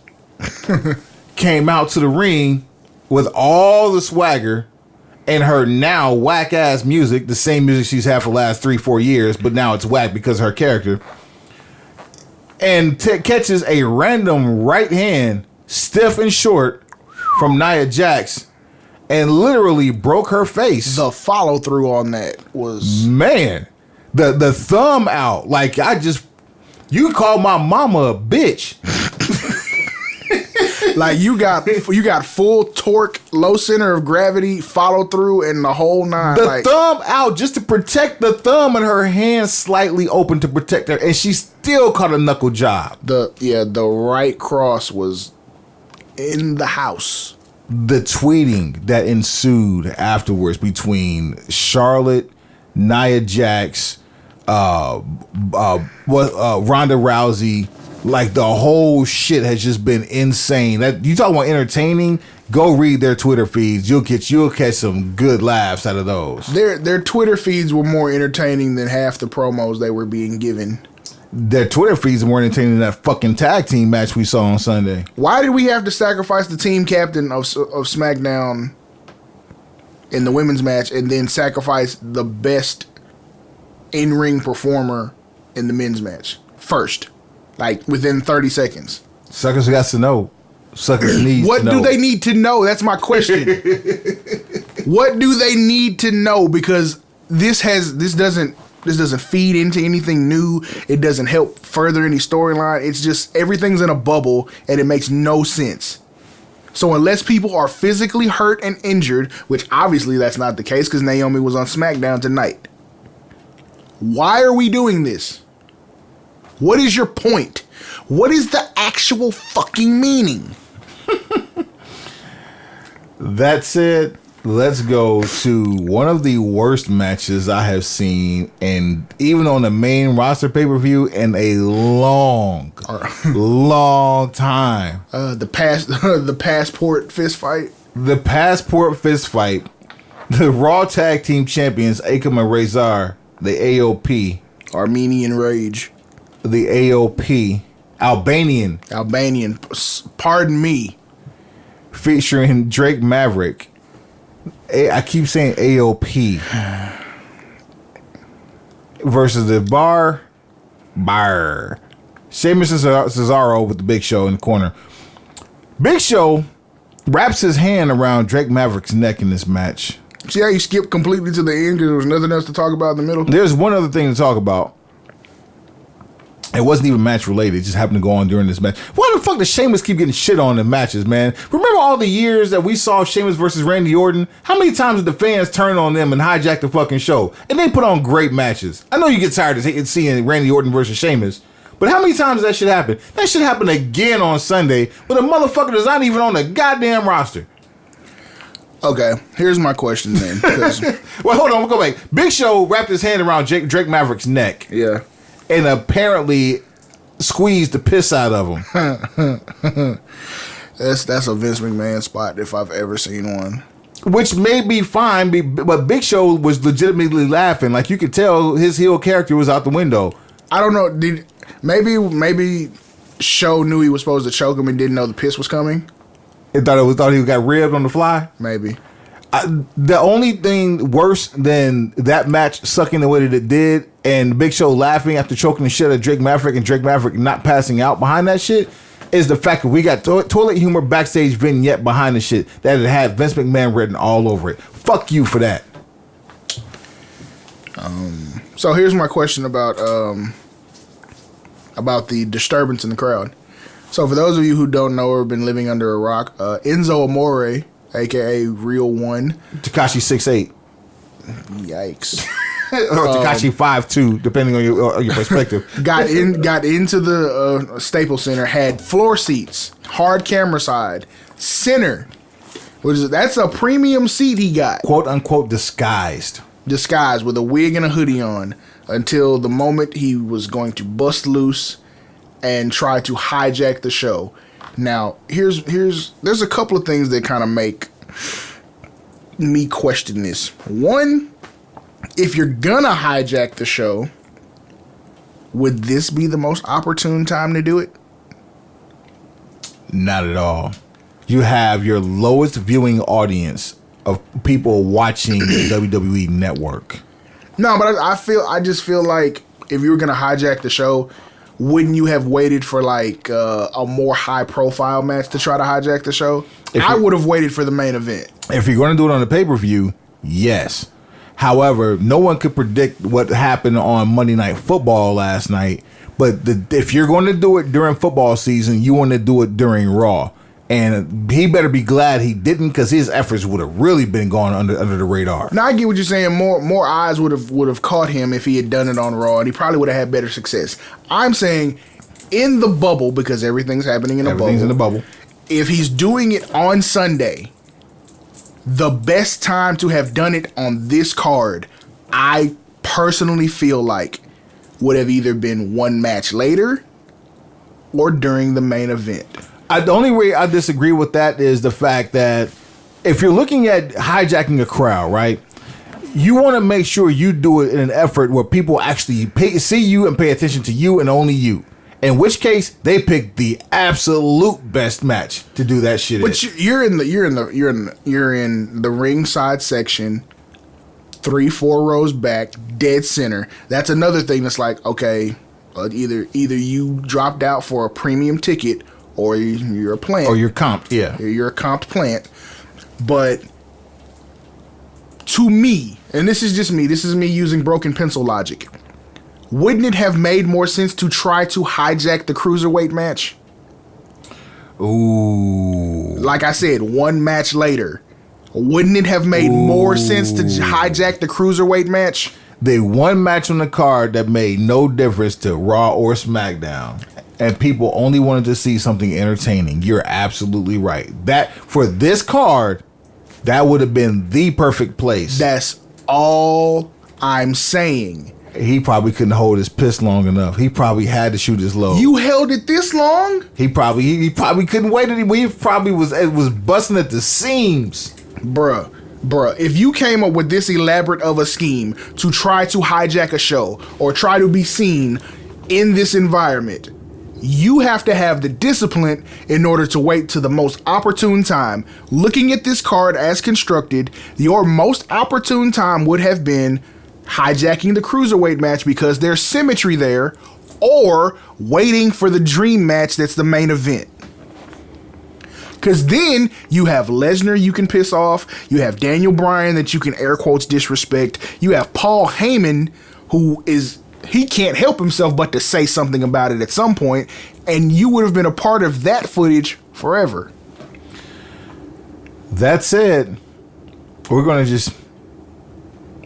came out to the ring with all the swagger and her now whack ass music, the same music she's had for the last 3-4 years, but now it's whack because of her character. And catches a random right hand, stiff and short, from Nia Jax, and literally broke her face. The follow through on that was, man, the thumb out. Like, you called my mama a bitch. like you got full torque, low center of gravity, follow through, and the whole nine. The thumb out just to protect the thumb, and her hand slightly open to protect her, and she still caught a knuckle job. The right cross was in the house. The tweeting that ensued afterwards between Charlotte, Nia Jax, Ronda Rousey, like the whole shit has just been insane. That you talking about entertaining? Go read their Twitter feeds. You'll catch some good laughs out of those. Their Twitter feeds were more entertaining than half the promos they were being given. Their Twitter feeds are more entertaining than that fucking tag team match we saw on Sunday. Why did we have to sacrifice the team captain of SmackDown in the women's match and then sacrifice the best in-ring performer in the men's match first? Like, within 30 seconds. Suckers got to know. Suckers need what to know. What do they need to know? That's my question. What do they need to know? Because this doesn't feed into anything new. It doesn't help further any storyline. It's just everything's in a bubble and it makes no sense. So unless people are physically hurt and injured, which obviously that's not the case because Naomi was on SmackDown tonight, why are we doing this? What is your point? What is the actual fucking meaning? That said, let's go to one of the worst matches I have seen, and even on the main roster pay-per-view in a long time. The passport fist fight. The passport fist fight. The Raw Tag Team Champions, Akam and Razor, the AOP. Armenian Rage. The AOP. Albanian. Pardon me. Featuring Drake Maverick. I keep saying AOP. Versus the Bar. Sheamus and Cesaro with the Big Show in the corner. Big Show wraps his hand around Drake Maverick's neck in this match. See how you skipped completely to the end because there was nothing else to talk about in the middle? There's one other thing to talk about. It wasn't even match related. It just happened to go on during this match. Why the fuck does Sheamus keep getting shit on in matches, man? Remember all the years that we saw Sheamus versus Randy Orton? How many times did the fans turn on them and hijack the fucking show? And they put on great matches. I know you get tired of seeing Randy Orton versus Sheamus, but how many times does that shit happen? That shit happened again on Sunday with a motherfucker that's not even on the goddamn roster. Okay, here's my question then. Well, hold on, we'll go back. Big Show wrapped his hand around Drake Maverick's neck. Yeah. And apparently squeezed the piss out of him. That's a Vince McMahon spot if I've ever seen one. Which may be fine, but Big Show was legitimately laughing. Like, you could tell his heel character was out the window. I don't know. Maybe Show knew he was supposed to choke him and didn't know the piss was coming. It thought he got ribbed on the fly. Maybe. The only thing worse than that match sucking the way that it did and Big Show laughing after choking the shit out of Drake Maverick and Drake Maverick not passing out behind that shit is the fact that we got toilet humor backstage vignette behind the shit that it had Vince McMahon written all over it. Fuck you for that. So here's my question about the disturbance in the crowd. So for those of you who don't know or have been living under a rock, Enzo Amore, aka Real One, Tekashi 6'8", yikes, or Tekashi 5'2", depending on your perspective, got into the Staples Center, had floor seats, hard camera side, center. That's a premium seat he got, quote unquote disguised with a wig and a hoodie on until the moment he was going to bust loose and try to hijack the show. Now, there's a couple of things that kind of make me question this. One, if you're gonna hijack the show, would this be the most opportune time to do it? Not at all. You have your lowest viewing audience of people watching the WWE Network. No, but I just feel like if you were gonna hijack the show, wouldn't you have waited for like a more high profile match to try to hijack the show? I would have waited for the main event. If you're going to do it on the pay-per-view, yes. However, no one could predict what happened on Monday Night Football last night. But if you're going to do it during football season, you want to do it during Raw. And he better be glad he didn't, because his efforts would have really been gone under the radar. Now I get what you're saying. More eyes would have caught him if he had done it on Raw, and he probably would have had better success. I'm saying in the bubble, because everything's happening in the bubble. Everything's in the bubble. If he's doing it on Sunday, the best time to have done it on this card, I personally feel like would have either been one match later or during the main event. The only way I disagree with that is the fact that if you're looking at hijacking a crowd, right, you want to make sure you do it in an effort where people actually see you and pay attention to you and only you. In which case, they pick the absolute best match to do that shit. But you're in the ringside section, 3-4 rows back, dead center. That's another thing that's like, okay, either you dropped out for a premium ticket, or you're a plant. Or you're comped, yeah. You're a comped plant. But to me, and this is me using broken pencil logic, wouldn't it have made more sense to try to hijack the cruiserweight match? Ooh. Like I said, one match later. Wouldn't it have made more sense to hijack the cruiserweight match? The one match on the card that made no difference to Raw or SmackDown, and people only wanted to see something entertaining. You're absolutely right. That, for this card, that would have been the perfect place. That's all I'm saying. He probably couldn't hold his piss long enough. He probably had to shoot his load. You held it this long? He probably couldn't wait anymore. He probably was busting at the seams. Bruh, if you came up with this elaborate of a scheme to try to hijack a show or try to be seen in this environment, you have to have the discipline in order to wait to the most opportune time. Looking at this card as constructed, your most opportune time would have been hijacking the cruiserweight match because there's symmetry there, or waiting for the dream match that's the main event. Because then you have Lesnar you can piss off, you have Daniel Bryan that you can air quotes disrespect, you have Paul Heyman who he can't help himself but to say something about it at some point, and you would have been a part of that footage forever. That said, we're going to just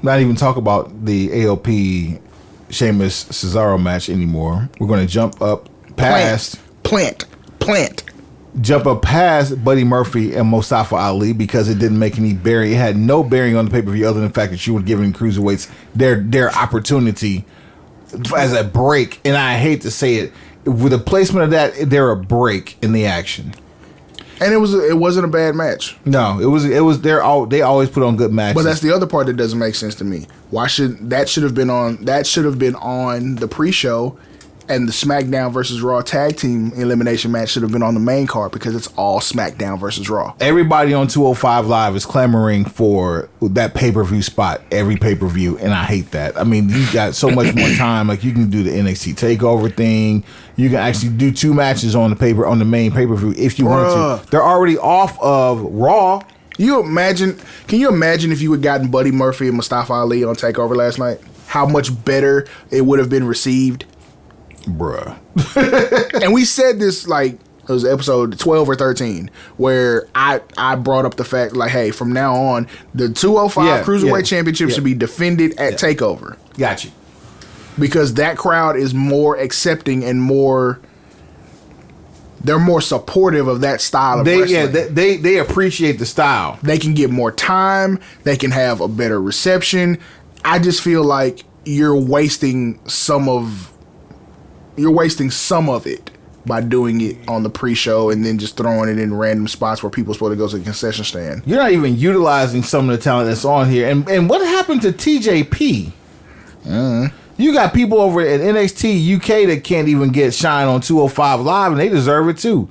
not even talk about the AOP Sheamus Cesaro match anymore. We're going to jump up past Plant. Jump up past Buddy Murphy and Mustafa Ali because it didn't make any bearing. It had no bearing on the pay-per-view other than the fact that you were giving cruiserweights their opportunity as a break. And I hate to say it, with the placement of that, they're a break in the action. And it wasn't a bad match. No, they always put on good matches. But that's the other part that doesn't make sense to me. Why should have been on the pre-show, and the SmackDown versus Raw tag team elimination match should have been on the main card because it's all SmackDown versus Raw. Everybody on 205 Live is clamoring for that pay-per-view spot every pay-per-view, and I hate that. I mean, you got so much more time. Like, you can do the NXT TakeOver thing. You can actually do 2 matches on the main pay-per-view if you wanted to. They're already off of Raw. Can you imagine if you had gotten Buddy Murphy and Mustafa Ali on TakeOver last night? How much better it would have been received? Bruh. And we said this, like, it was episode 12 or 13, where I brought up the fact, like, hey, from now on, the 205 Cruiserweight Championship should be defended at TakeOver. Got you. Because that crowd is more accepting and they're more supportive of that style of wrestling. Yeah, they appreciate the style. They can get more time. They can have a better reception. I just feel like you're wasting some of it by doing it on the pre-show and then just throwing it in random spots where people are supposed to go to the concession stand. You're not even utilizing some of the talent that's on here. And what happened to TJP? You got people over at NXT UK that can't even get shine on 205 Live, and they deserve it too.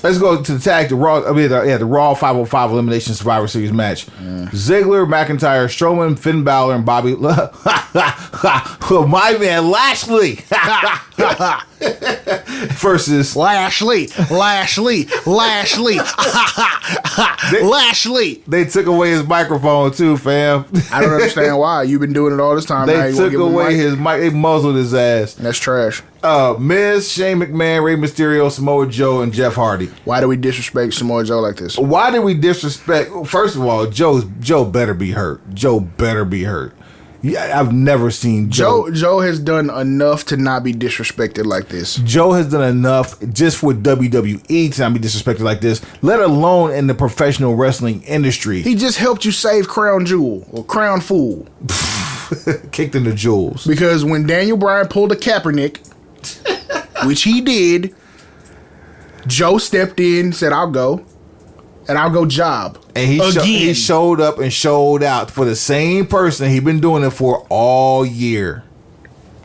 Let's go to the Raw 505 Elimination Survivor Series match. Ziggler, McIntyre, Strowman, Finn Balor, and Bobby. My man Lashley versus Lashley. They took away his microphone too, fam. I don't understand why. You've been doing it all this time. They took away his mic. They muzzled his ass. That's trash. Miz, Shane McMahon, Rey Mysterio, Samoa Joe, and Jeff Hardy. Why do we disrespect Samoa Joe like this? Why did we disrespect? First of all, Joe better be hurt. Joe better be hurt. Yeah, I've never seen Joe. Joe has done enough to not be disrespected like this. Joe has done enough just for WWE to not be disrespected like this, let alone in the professional wrestling industry. He just helped you save Crown Jewel or Crown Fool. Kicked in the jewels. Because when Daniel Bryan pulled a Kaepernick, which he did, Joe stepped in, said, I'll go. And I'll go job. And he showed up and showed out for the same person. He'd been doing it for all year.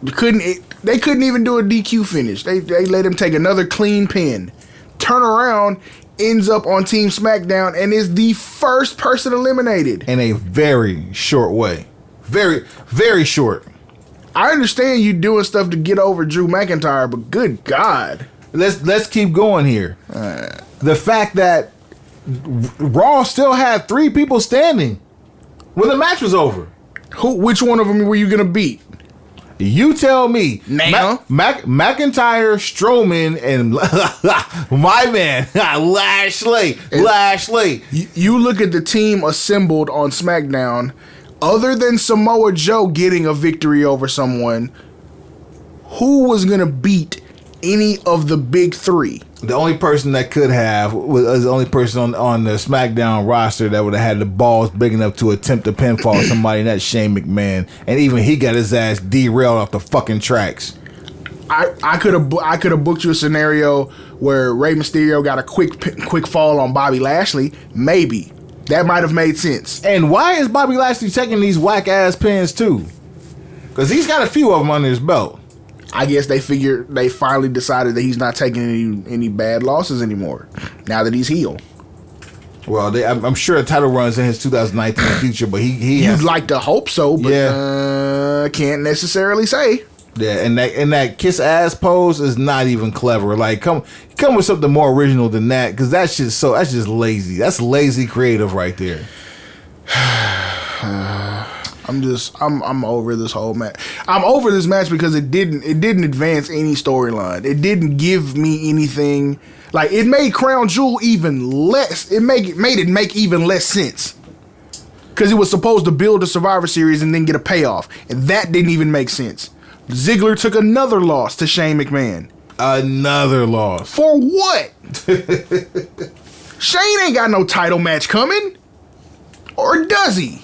They couldn't even do a DQ finish. They let him take another clean pin. Turn around, ends up on Team SmackDown, and is the first person eliminated. In a very short way. Very, very short. I understand you doing stuff to get over Drew McIntyre, but good God. Let's keep going here. The fact that Raw still had 3 people standing when the match was over. Which one of them were you gonna beat? You tell me. McIntyre, Strowman, and my man Lashley. You look at the team assembled on SmackDown. Other than Samoa Joe getting a victory over someone, who was gonna beat any of the big 3? The only person that could have was the only person on the SmackDown roster that would have had the balls big enough to attempt to pinfall somebody, and that's Shane McMahon. And even he got his ass derailed off the fucking tracks. I could have booked you a scenario where Rey Mysterio got a quick fall on Bobby Lashley. Maybe that might have made sense. And why is Bobby Lashley taking these whack ass pins too? Because he's got a few of them under his belt. I guess they finally decided that he's not taking any bad losses anymore now that he's heel. Well, I'm sure a title run's in his 2019 future, but he you'd like to hope so, but can't necessarily say. Yeah, and that kiss ass pose is not even clever. Like, come with something more original than that, because that's just lazy. That's lazy creative right there. I'm over this whole match. I'm over this match because it didn't advance any storyline. It didn't give me anything. Like, it made Crown Jewel even less. It made it make even less sense. Because it was supposed to build a Survivor Series and then get a payoff. And that didn't even make sense. Ziggler took another loss to Shane McMahon. Another loss. For what? Shane ain't got no title match coming. Or does he?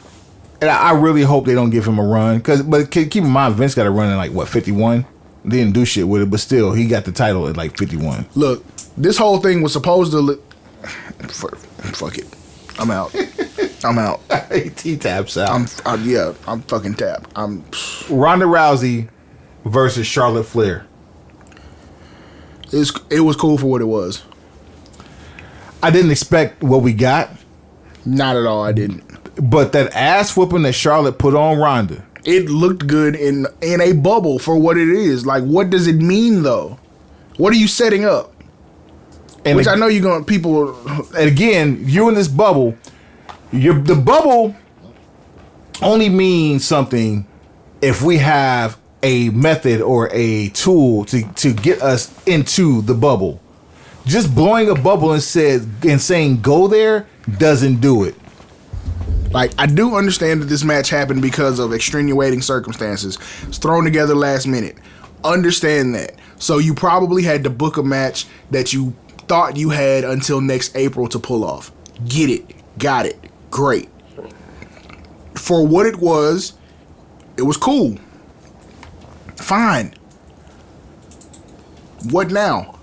And I really hope they don't give him a run. But keep in mind, Vince got a run in like, 51? Didn't do shit with it, but still, he got the title at like 51. Look, this whole thing was supposed to... Fuck it. I'm out. I'm out. He taps out. I'm fucking tapped. Ronda Rousey versus Charlotte Flair. It was cool for what it was. I didn't expect what we got. Not at all, I didn't. But that ass whooping that Charlotte put on Ronda. It looked good in a bubble for what it is. Like, what does it mean, though? What are you setting up? And I know you're going to people... And again, you in this bubble, the bubble only means something if we have a method or a tool to get us into the bubble. Just blowing a bubble and saying go there doesn't do it. Like, I do understand that this match happened because of extenuating circumstances. It's thrown together last minute. Understand that. So you probably had to book a match that you thought you had until next April to pull off. Get it. Got it. Great. For what it was cool. Fine. What now?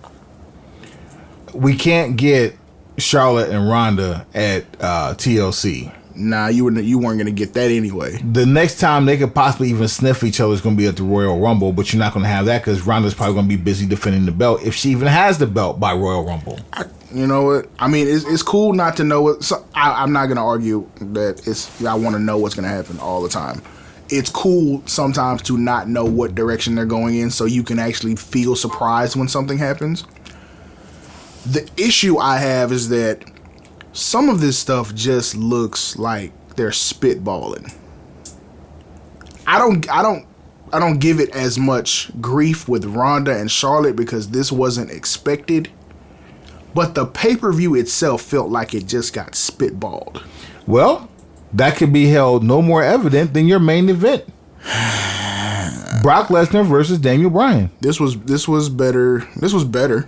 We can't get Charlotte and Ronda at TLC. Nah, you weren't gonna get that anyway. The next time they could possibly even sniff each other is going to be at the Royal Rumble, but you're not going to have that because Ronda's probably going to be busy defending the belt if she even has the belt by Royal Rumble. You know what? I mean, it's cool not to know what. So I'm not gonna argue that I want to know what's gonna happen all the time. It's cool sometimes to not know what direction they're going in, so you can actually feel surprised when something happens. The issue I have is that some of this stuff just looks like they're spitballing. I don't give it as much grief with Ronda and Charlotte because this wasn't expected. But the pay-per-view itself felt like it just got spitballed. Well, that could be held no more evident than your main event. Brock Lesnar versus Daniel Bryan. This was better. This was better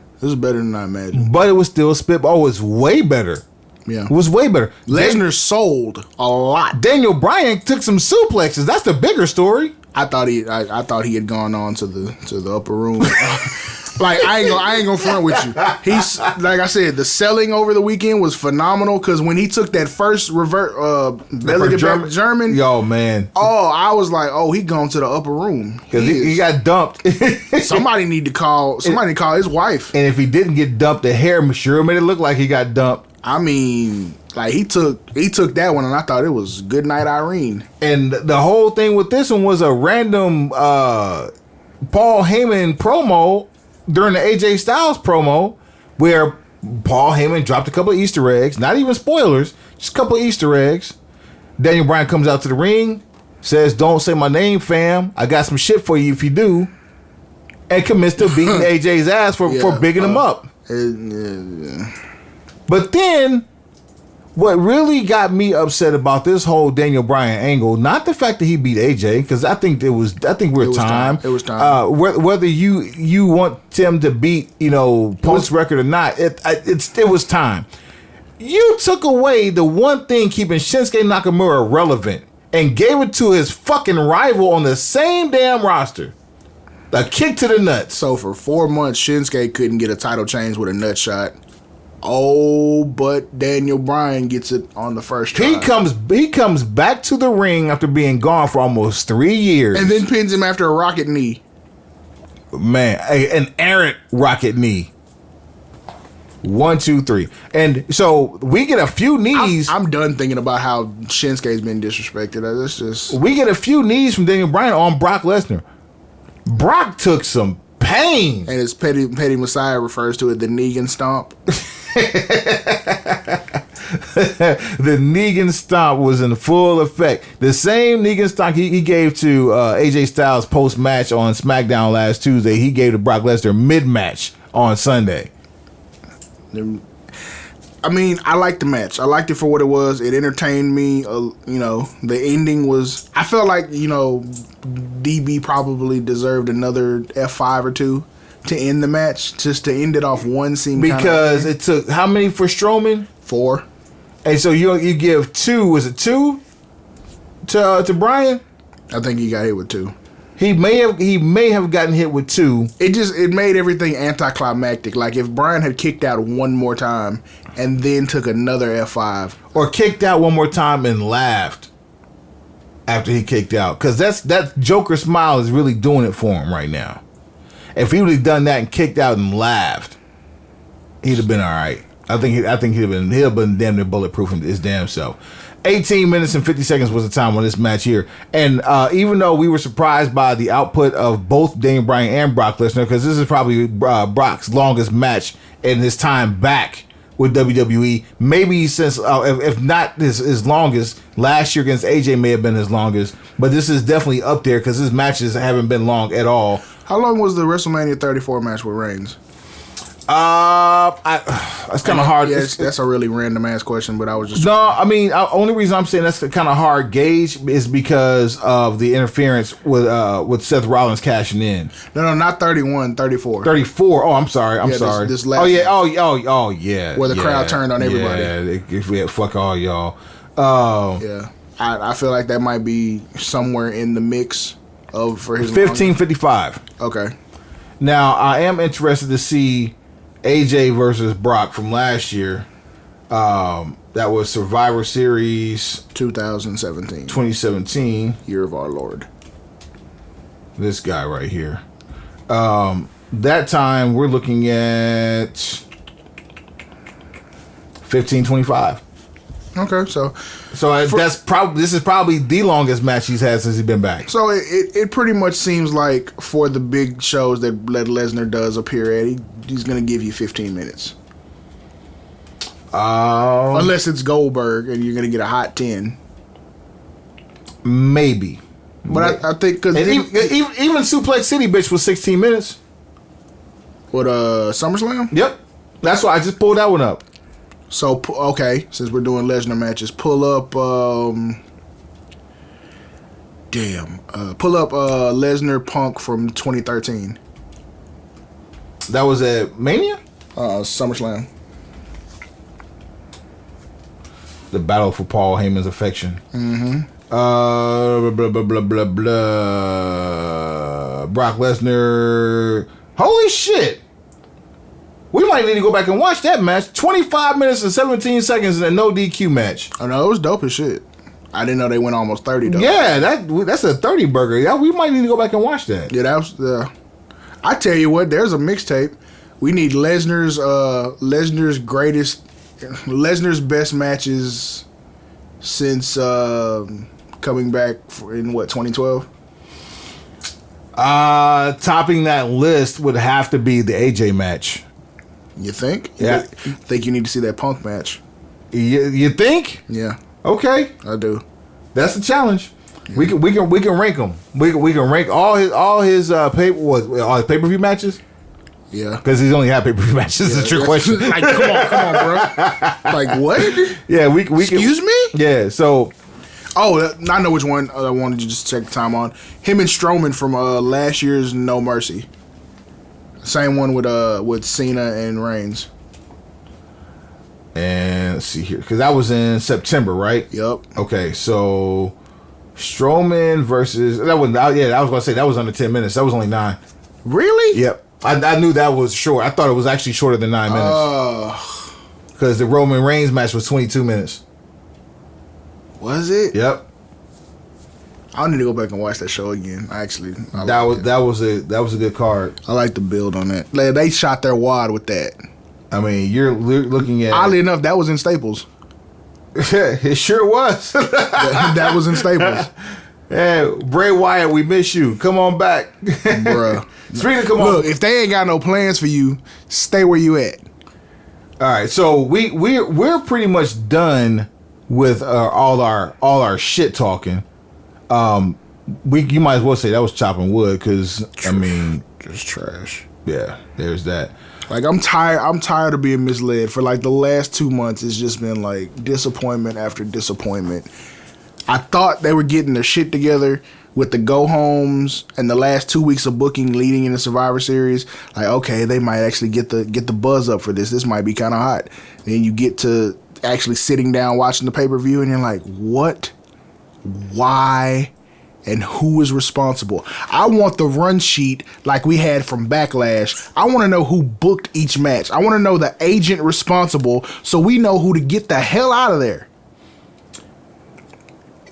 than I imagined. But it was still spitball. It was way better. Yeah. It was way better. Lesnar sold a lot. Daniel Bryan took some suplexes. That's the bigger story. I thought he had gone on to the upper room. Like I ain't gonna front with you. He's like I said, the selling over the weekend was phenomenal because when he took that first belly to back German, yo man, I was like, he gone to the upper room because he got dumped. Somebody need to call his wife. And if he didn't get dumped, the hair sure made it look like he got dumped. I mean, like he took that one, and I thought it was Good Night Irene. And the whole thing with this one was a random Paul Heyman promo during the AJ Styles promo where Paul Heyman dropped a couple of Easter eggs, not even spoilers, just a couple of Easter eggs. Daniel Bryan comes out to the ring, says, "Don't say my name, fam. I got some shit for you if you do," and commits to beating AJ's ass for bigging him up. But then, what really got me upset about this whole Daniel Bryan angle, not the fact that he beat AJ, because I think it was time. It was time. Whether you want Tim to beat Punk's record or not, it was time. You took away the one thing keeping Shinsuke Nakamura relevant and gave it to his fucking rival on the same damn roster. A kick to the nuts. So for 4 months, Shinsuke couldn't get a title change with a nut shot. But Daniel Bryan gets it on the first try. He comes back to the ring after being gone for almost 3 years. And then pins him after a rocket knee. Man, an errant rocket knee. 1, 2, 3. And so we get a few knees. I'm done thinking about how Shinsuke's been disrespected. That's just... We get a few knees from Daniel Bryan on Brock Lesnar. Brock took some pain. And his petty Messiah refers to it the Negan stomp. The Negan stomp was in full effect. The same Negan stomp he gave to AJ Styles post match on SmackDown last Tuesday, he gave to Brock Lesnar mid match on Sunday. I mean, I liked the match. I liked it for what it was. It entertained me. The ending was. I felt like DB probably deserved another F5 or 2. To end the match, just to end it off one scene. Because it took how many for Strowman? 4. And so you give 2. Was it 2 to Bryan? I think he got hit with 2. He may have gotten hit with 2. It made everything anticlimactic. Like if Bryan had kicked out one more time and then took another F5, or kicked out one more time and laughed after he kicked out, because that Joker smile is really doing it for him right now. If he would have done that and kicked out and laughed, he'd have been all right. I think he'd have been damn near bulletproof in his damn self. 18 minutes and 50 seconds was the time on this match here. And even though we were surprised by the output of both Daniel Bryan and Brock Lesnar, because this is probably Brock's longest match in his time back with WWE, maybe since, if not his longest, last year against AJ may have been his longest, but this is definitely up there because his matches haven't been long at all. How long was the WrestleMania 34 match with Reigns? It's kind of hard. Yeah, that's a really random ass question, but I was just... No, I mean, only reason I'm saying that's kind of hard gauge is because of the interference with Seth Rollins cashing in. No, not 31, 34. 34. Oh, I'm sorry. I'm sorry. This last Oh, yeah. Where the crowd turned on everybody. Yeah, fuck all y'all. Yeah. I feel like that might be somewhere in the mix for his 15:55. Okay. Now, I am interested to see AJ versus Brock from last year. That was Survivor Series 2017. Year of our Lord. This guy right here. That time we're looking at 15:25. Okay, so this is probably the longest match he's had since he's been back. So it pretty much seems like for the big shows that Lesnar does appear at, he's going to give you 15 minutes. Unless it's Goldberg and you're going to get a hot 10. Maybe. But I think because even Suplex City bitch was 16 minutes. What SummerSlam? Yep, that's why I just pulled that one up. So okay, since we're doing Lesnar matches, pull up Lesnar Punk from 2013. That was at Mania? SummerSlam. The battle for Paul Heyman's affection. Blah, blah, blah, blah, blah. Brock Lesnar. Holy shit. We might need to go back and watch that match. 25 minutes and 17 seconds in a no DQ match. I know, it was dope as shit. I didn't know they went almost 30 though. Yeah, that's a 30 burger. Yeah, we might need to go back and watch that. Yeah, that was I tell you what, there's a mixtape. We need Lesnar's best matches since coming back in 2012. Topping that list would have to be the AJ match. You think? Yeah. Think you need to see that Punk match? You think? Yeah. Okay. I do. That's the challenge. Yeah. We can rank them. We can rank all his pay-per-view matches. Yeah. Because he's only had pay-per-view matches. That's your question. Like, come on, bro. Like what? Yeah, we Excuse me? Yeah. So. Oh, I know which one I wanted you to just check the time on. Him and Strowman from last year's No Mercy. Same one with Cena and Reigns. And let's see here, because that was in September, right? Yep. Okay, so Strowman versus that was I was gonna say that was under 10 minutes. That was only 9. Really? Yep. I knew that was short. I thought it was actually shorter than 9 minutes. Because the Roman Reigns match was 22 minutes. Was it? Yep. I need to go back and watch that show again. That was a good card. I like the build on that. They shot their wad with that. I mean, you're looking at. Oddly enough, that was in Staples. It sure was. that was in Staples. Yeah, Bray Wyatt, we miss you. Come on back, bruh. Serena, come on. Look, if they ain't got no plans for you, stay where you at. All right, so we're pretty much done with all our shit talking. You might as well say that was chopping wood because I mean, just trash. Yeah, there's that. Like I'm tired of being misled. For like the last 2 months, it's just been like disappointment after disappointment. I thought they were getting their shit together with the go homes and the last 2 weeks of booking leading into Survivor Series. Like, okay, they might actually get the buzz up for this. This might be kind of hot. Then you get to actually sitting down watching the pay-per-view and you're like, what? Why? And who is responsible? I want the run sheet like we had from Backlash. I want to know who booked each match. I want to know the agent responsible so we know who to get the hell out of there.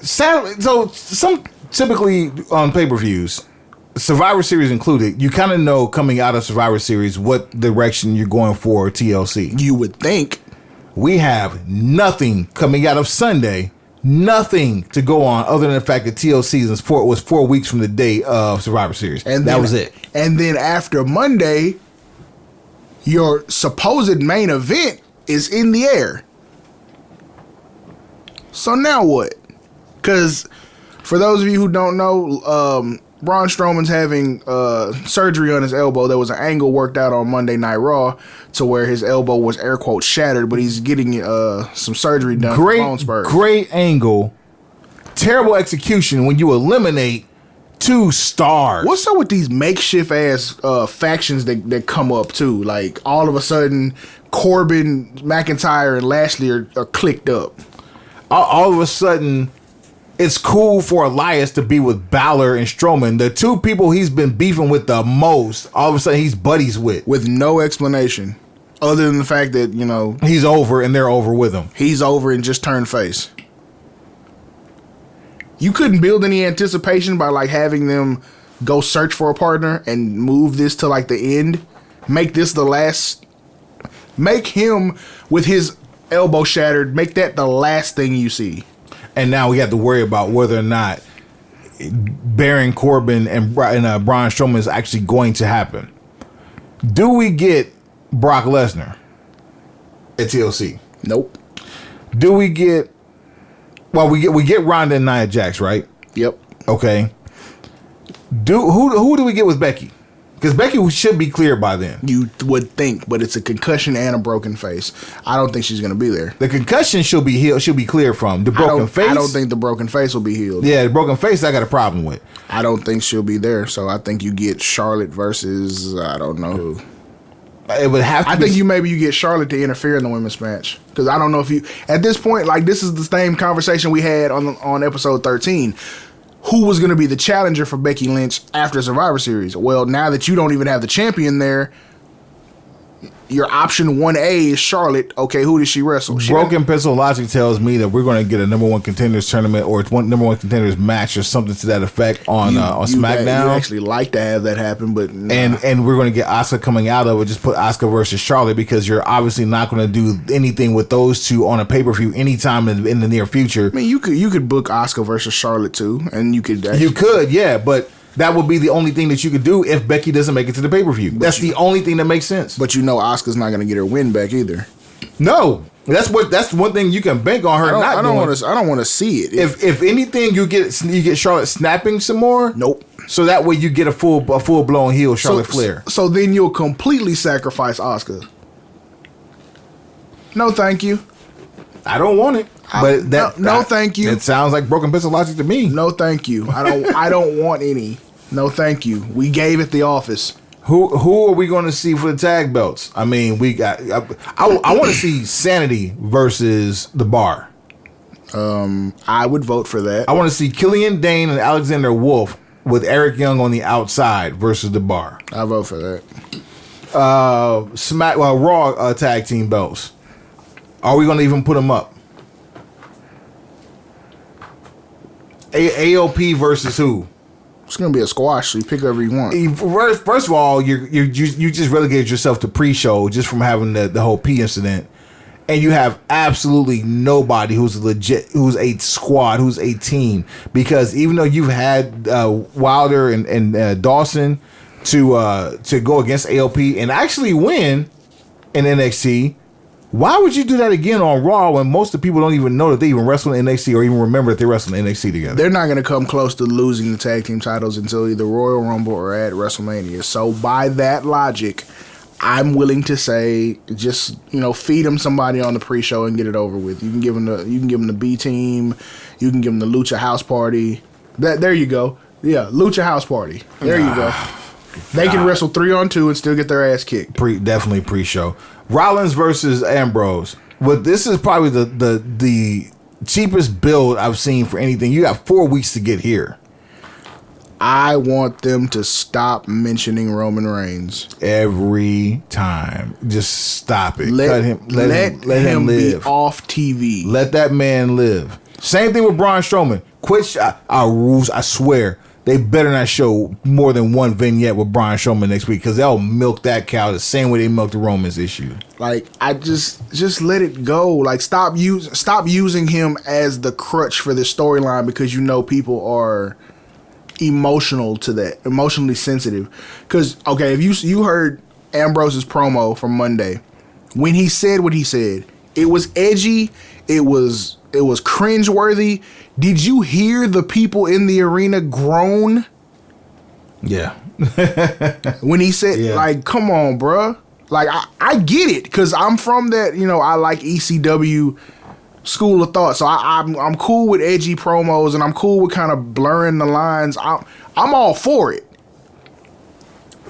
So some typically on pay-per-views, Survivor Series included, you kind of know coming out of Survivor Series what direction you're going for TLC. You would think. We have nothing coming out of Sunday. Nothing to go on other than the fact that TLC was 4 weeks from the day of Survivor Series. And that was it. And then after Monday, your supposed main event is in the air. So now what? Because for those of you who don't know, Braun Strowman's having surgery on his elbow. There was an angle worked out on Monday Night Raw to where his elbow was air quotes shattered, but he's getting some surgery done. Great angle. Terrible execution when you eliminate 2 stars. What's up with these makeshift ass factions that come up too? Like all of a sudden, Corbin, McIntyre, and Lashley are clicked up. All of a sudden, it's cool for Elias to be with Balor and Strowman, the two people he's been beefing with the most. All of a sudden, he's buddies with no explanation other than the fact that, you know, he's over and they're over with him. He's over and just turned face. You couldn't build any anticipation by like having them go search for a partner and move this to like the end. Make this the last. Make him with his elbow shattered. Make that the last thing you see. And now we have to worry about whether or not Baron Corbin and Braun Strowman is actually going to happen. Do we get Brock Lesnar at TLC? Nope. Do we get? Well, we get Ronda and Nia Jax, right? Yep. Okay. Who do we get with Becky? Because Becky should be clear by then. You would think, but it's a concussion and a broken face. I don't think she's going to be there. The concussion should be healed. Should be clear from the broken face. I don't think the broken face will be healed. Yeah, the broken face I got a problem with. I don't think she'll be there. So I think you get Charlotte versus I don't know who. It would have to. I think you get Charlotte to interfere in the women's match, because I don't know if you at this point, like, this is the same conversation we had on episode 13. Who was going to be the challenger for Becky Lynch after Survivor Series? Well, now that you don't even have the champion there, your option 1A is Charlotte. Okay, who does she wrestle? Broken Pencil Logic tells me that we're going to get a number one contenders tournament or number one contenders match or something to that effect on SmackDown. You actually like to have that happen, but nah. and we're going to get Asuka coming out of it. Just put Asuka versus Charlotte, because you're obviously not going to do anything with those two on a pay-per-view anytime in the near future. I mean, you could book Asuka versus Charlotte too, and you could yeah, but that would be the only thing that you could do if Becky doesn't make it to the pay-per-view. That's the only thing that makes sense. But you know Asuka's not going to get her win back either. No. That's one thing you can bank on her I don't want to see it. If anything, you get Charlotte snapping some more. Nope. So that way you get a full blown heel Charlotte Flair. So then you'll completely sacrifice Asuka. No, thank you. I don't want it. But thank you. It sounds like Broken Pencil Logic to me. No, thank you. I don't want any. No, thank you. We gave it the office. Who are we going to see for the tag belts? I mean, we got. I want to see Sanity versus The Bar. I would vote for that. I want to see Killian Dane and Alexander Wolf with Eric Young on the outside versus The Bar. I vote for that. Raw tag team belts. Are we going to even put them up? AOP versus who? It's gonna be a squash, so you pick whoever you want. First of all, you just relegated yourself to pre-show just from having the whole P incident, and you have absolutely nobody who's a squad, who's a team. Because even though you've had Wilder and Dawson to go against AOP and actually win in NXT. Why would you do that again on Raw when most of the people don't even know that they even wrestle in NXT or even remember that they wrestle in NXT together? They're not going to come close to losing the tag team titles until either Royal Rumble or at WrestleMania. So by that logic, I'm willing to say just, feed them somebody on the pre-show and get it over with. You can give them the B team, you can give them the Lucha House Party. There you go. Yeah, Lucha House Party. There you go. They can wrestle 3-on-2 and still get their ass kicked. Definitely pre-show. Rollins versus Ambrose. Well, this is probably the cheapest build I've seen for anything. You got 4 weeks to get here. I want them to stop mentioning Roman Reigns every time. Just stop it. Let him live. Be off TV. Let that man live. Same thing with Braun Strowman. Quit our rules. I swear. They better not show more than one vignette with Braun Strowman next week, because they'll milk that cow the same way they milked the Romans issue. Like, I just let it go. Like, stop using him as the crutch for this storyline, because people are emotionally sensitive. Because if you heard Ambrose's promo from Monday, when he said what he said, it was edgy. It was cringeworthy. Did you hear the people in the arena groan? Yeah. When he said, come on, bruh. Like, I get it, because I'm from that, I like ECW school of thought. So I'm cool with edgy promos, and I'm cool with kind of blurring the lines. I'm all for it.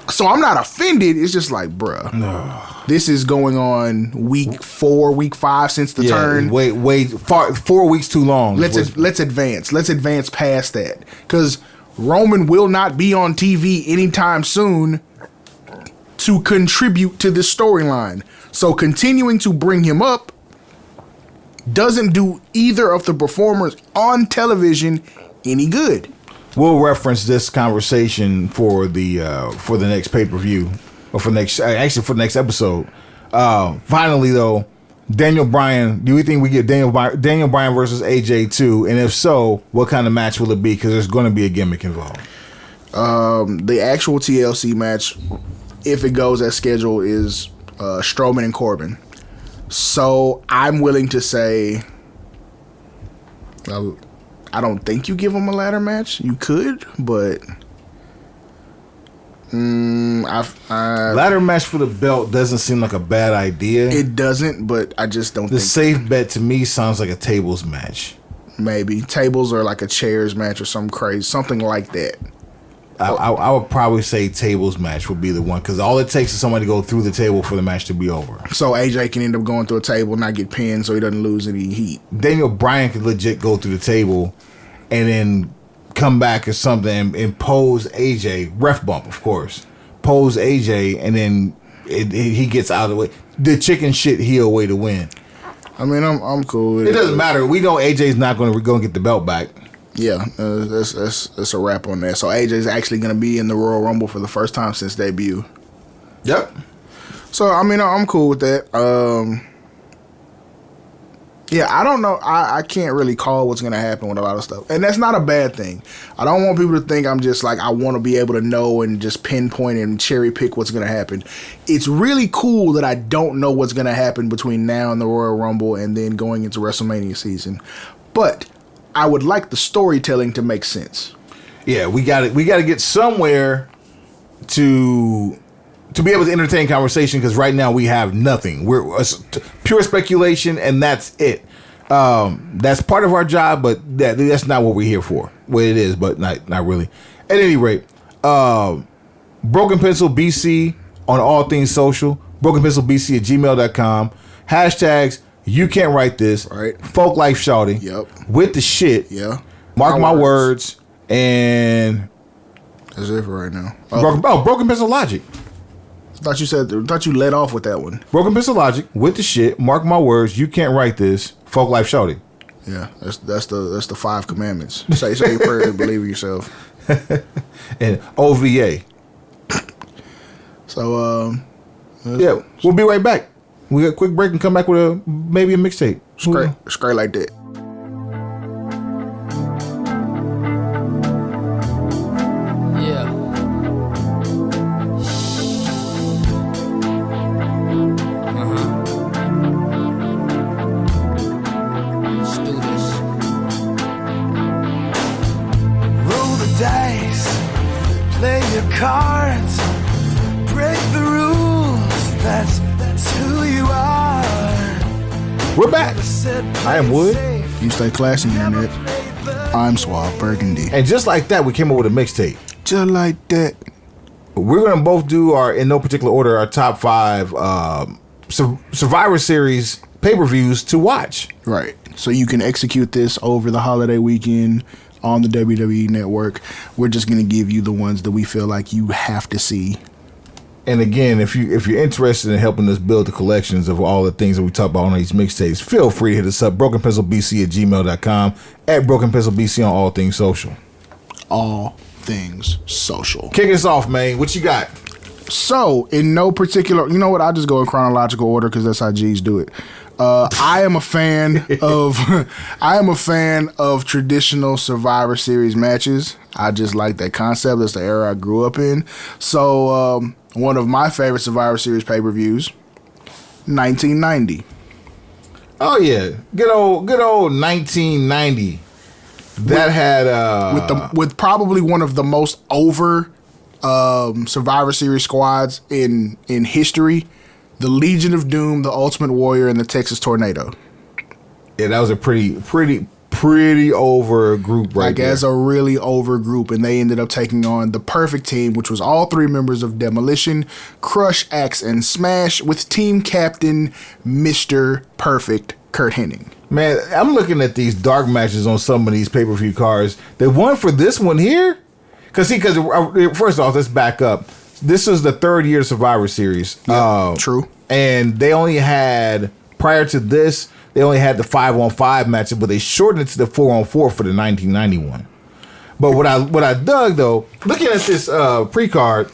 So I'm not offended. It's just like, bruh, this is going on week 4, week 5 since the turn. Wait, 4 weeks too long. Let's advance. Let's advance past that, because Roman will not be on TV anytime soon to contribute to this storyline. So continuing to bring him up doesn't do either of the performers on television any good. We'll reference this conversation for the next pay-per-view, or for the next episode. Finally, though, Daniel Bryan. Do we think we get Daniel Bryan versus AJ too? And if so, what kind of match will it be? Because there's going to be a gimmick involved. The actual TLC match, if it goes as scheduled, is Strowman and Corbin. So I'm willing to say, I don't think you give them a ladder match. You could, but ladder match for the belt doesn't seem like a bad idea. It doesn't, but I just don't think. The safe bet to me sounds like a tables match. Maybe tables or like a chairs match or something like that. I would probably say tables match would be the one, because all it takes is somebody to go through the table for the match to be over. So AJ can end up going through a table, not get pinned, so he doesn't lose any heat. Daniel Bryan could legit go through the table and then come back or something and pose AJ, ref bump, of course, pose AJ, and then he gets out of the way. The chicken shit heel way to win. I mean, I'm cool with it. It doesn't matter. We know AJ's not going to get the belt back. Yeah, that's a wrap on that. So AJ's actually going to be in the Royal Rumble for the first time since debut. Yep. So, I mean, I'm cool with that. Yeah, I don't know. I can't really call what's going to happen with a lot of stuff. And that's not a bad thing. I don't want people to think I'm just like, I want to be able to know and just pinpoint and cherry pick what's going to happen. It's really cool that I don't know what's going to happen between now and the Royal Rumble and then going into WrestleMania season. But I would like the storytelling to make sense. Yeah, we got to get somewhere to be able to entertain conversation, because right now we have nothing. We're pure speculation, and that's it. That's part of our job, but that's not what we're here for. Well, it is, but not really. At any rate, BrokenpencilBC on all things social. BrokenpencilBC at gmail.com. Hashtags you can't write this. Right. Folk Life Shouty. Yep. With the shit. Yeah. Mark my words. And that's it for right now. Broken Pencil Logic. Thought you let off with that one. Broken Pencil Logic with the shit. Mark my words. You can't write this. Folk Life Shouty. Yeah, that's the 5 commandments. Say your prayers, believe in yourself. And OVA. So yeah, we'll be right back. We got a quick break and come back with maybe a mixtape. Straight like that. Yeah. Let's do this. Roll the dice, play your cards, break the rules. That's who you are. We're back. I am Wood. You stay classy, Internet. I'm Suave Burgundy. And just like that, we came up with a mixtape. Just like that. We're going to both do in no particular order, our top 5 Survivor Series pay-per-views to watch. Right. So you can execute this over the holiday weekend on the WWE Network. We're just going to give you the ones that we feel like you have to see. And again, if you're interested in helping us build the collections of all the things that we talk about on these mixtapes, feel free to hit us up, BrokenpencilBC at gmail.com, at BrokenpencilBC on all things social. All things social. Kick us off, man. What you got? So, in no particular, you know what? I'll just go in chronological order because that's how G's do it. I am a fan of traditional Survivor Series matches. I just like that concept. That's the era I grew up in. So, one of my favorite Survivor Series pay-per-views, 1990. Oh yeah, good old 1990. That had with probably one of the most over Survivor Series squads in history. The Legion of Doom, the Ultimate Warrior, and the Texas Tornado. Yeah, that was a pretty pretty over group right there. As a really over group, and they ended up taking on the Perfect Team, which was all three members of Demolition, Crush, Axe, and Smash, with team captain Mr. Perfect Kurt Hennig. Man, I'm looking at these dark matches on some of these pay-per-view cards. The one for this one here, because first off, let's back up. This is the third year Survivor Series. True. And they only had, prior to this, they only had the 5-on-5 matches, but they shortened it to the 4-on-4 for the 1991. But what I dug though, looking at this pre-card,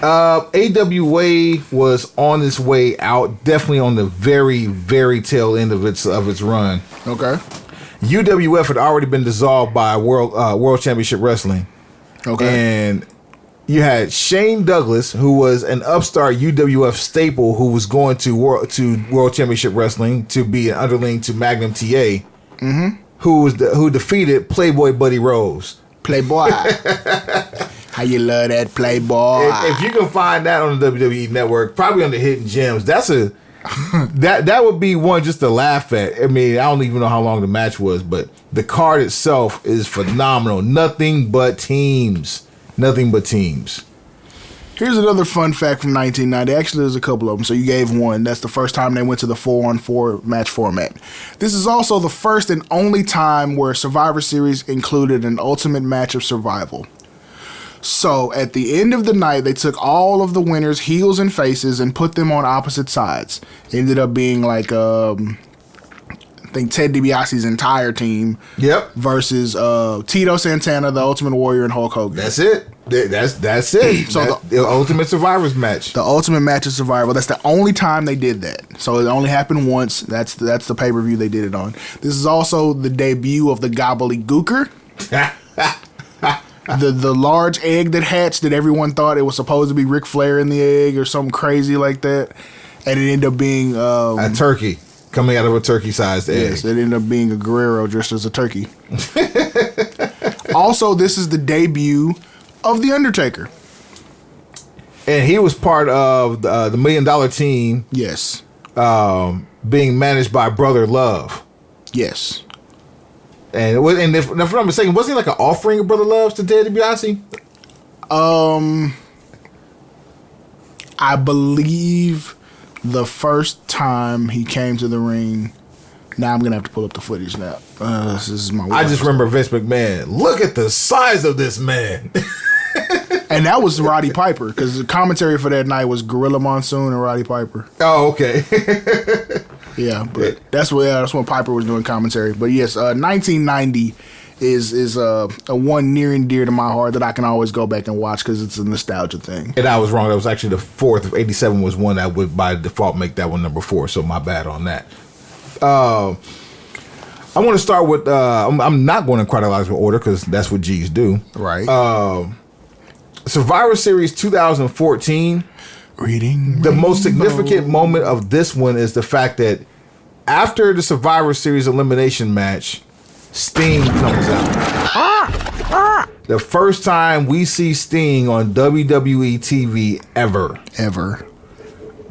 AWA was on its way out, definitely on the very, very tail end of its run. Okay. UWF had already been dissolved by World Championship Wrestling. Okay. And you had Shane Douglas, who was an upstart UWF staple, who was going to World Championship Wrestling to be an underling to Magnum TA, who defeated Playboy Buddy Rose. Playboy. How you love that Playboy? If you can find that on the WWE Network, probably on the Hidden Gems, that's that would be one just to laugh at. I mean, I don't even know how long the match was, but the card itself is phenomenal. Nothing but teams. Here's another fun fact from 1990. Actually, there's a couple of them. So you gave one. That's the first time they went to the 4-on-4 match format. This is also the first and only time where Survivor Series included an ultimate match of survival. So at the end of the night, they took all of the winners, heels and faces, and put them on opposite sides. It ended up being like, I think Ted DiBiase's entire team. Yep. Versus Tito Santana, the Ultimate Warrior, and Hulk Hogan. That's it. That's it. So the Ultimate Survivors match. The Ultimate Match of Survival. That's the only time they did that. So it only happened once. That's the pay-per-view they did it on. This is also the debut of the Gobbledygooker. The large egg that hatched that everyone thought it was supposed to be Ric Flair in the egg or something crazy like that. And it ended up being... a turkey coming out of a turkey-sized egg. Yes, it ended up being a Guerrero dressed as a turkey. Also, this is the debut of The Undertaker. And he was part of the $1 Million Team. Yes. Being managed by Brother Love. Yes. And if I'm not mistaken, wasn't he like an offering of Brother Love's to Ted DiBiase? I believe the first time he came to the ring. Now I'm gonna have to pull up the footage now. This is my. I just remember Vince McMahon. Look at the size of this man. And that was Roddy Piper, because the commentary for that night was Gorilla Monsoon and Roddy Piper. Oh, okay. Yeah, but that's when Piper was doing commentary. But yes, 1990 is a one near and dear to my heart that I can always go back and watch because it's a nostalgia thing. And I was wrong. That was actually the fourth. 87 was one that would by default make that one number 4. So my bad on that. I want to start with. I'm not going in chronological order because that's what G's do. Right. Survivor Series 2014. Reading the most significant moment of this one is the fact that after the Survivor Series elimination match, Sting comes out. The first time we see Sting on WWE TV ever.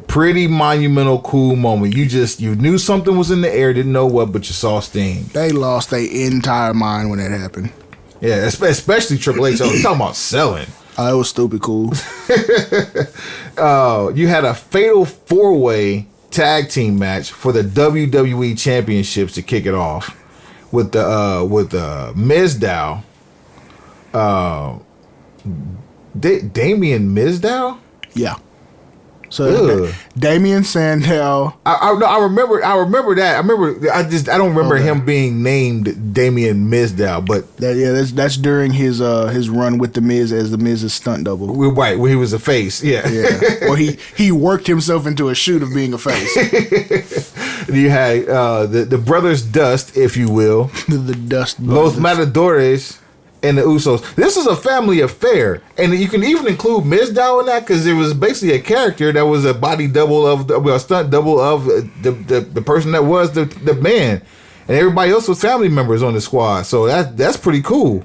Pretty monumental, cool moment. You knew something was in the air, didn't know what, but you saw Sting. They lost their entire mind when that happened. Yeah, especially Triple H. Talking about selling. It was stupid cool. You had a fatal 4-way tag team match for the WWE Championships to kick it off with the Mizdow, Damien Mizdow. Yeah. So Damien Sandow. I remember that. I don't remember him being named Damien Mizdow, but that's during his run with the Miz as the Miz's stunt double. Right, when he was a face. Yeah. Well, he worked himself into a shoot of being a face. You had the Brothers Dust, if you will, the Dust Brothers. Los Matadores. And the Usos. This is a family affair, and you can even include Mizdow in that because it was basically a character that was a body double of a stunt double of the person that was the man, and everybody else was family members on the squad. So that's pretty cool.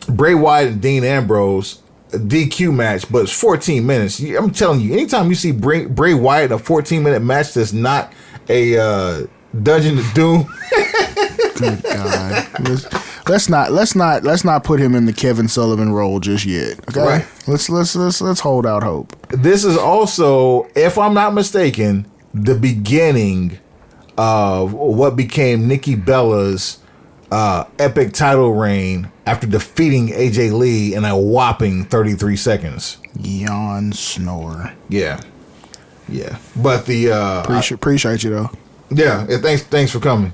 Bray Wyatt and Dean Ambrose, a DQ match, but it's 14 minutes. I'm telling you, anytime you see Bray Wyatt in a 14-minute match that's not a Dungeon of Doom. Good God. Let's not put him in the Kevin Sullivan role just yet. Okay. Right. Let's hold out hope. This is also, if I'm not mistaken, the beginning of what became Nikki Bella's epic title reign after defeating AJ Lee in a whopping 33 seconds. Yawn snore. Yeah. But the Appreciate you though. yeah, thanks for coming.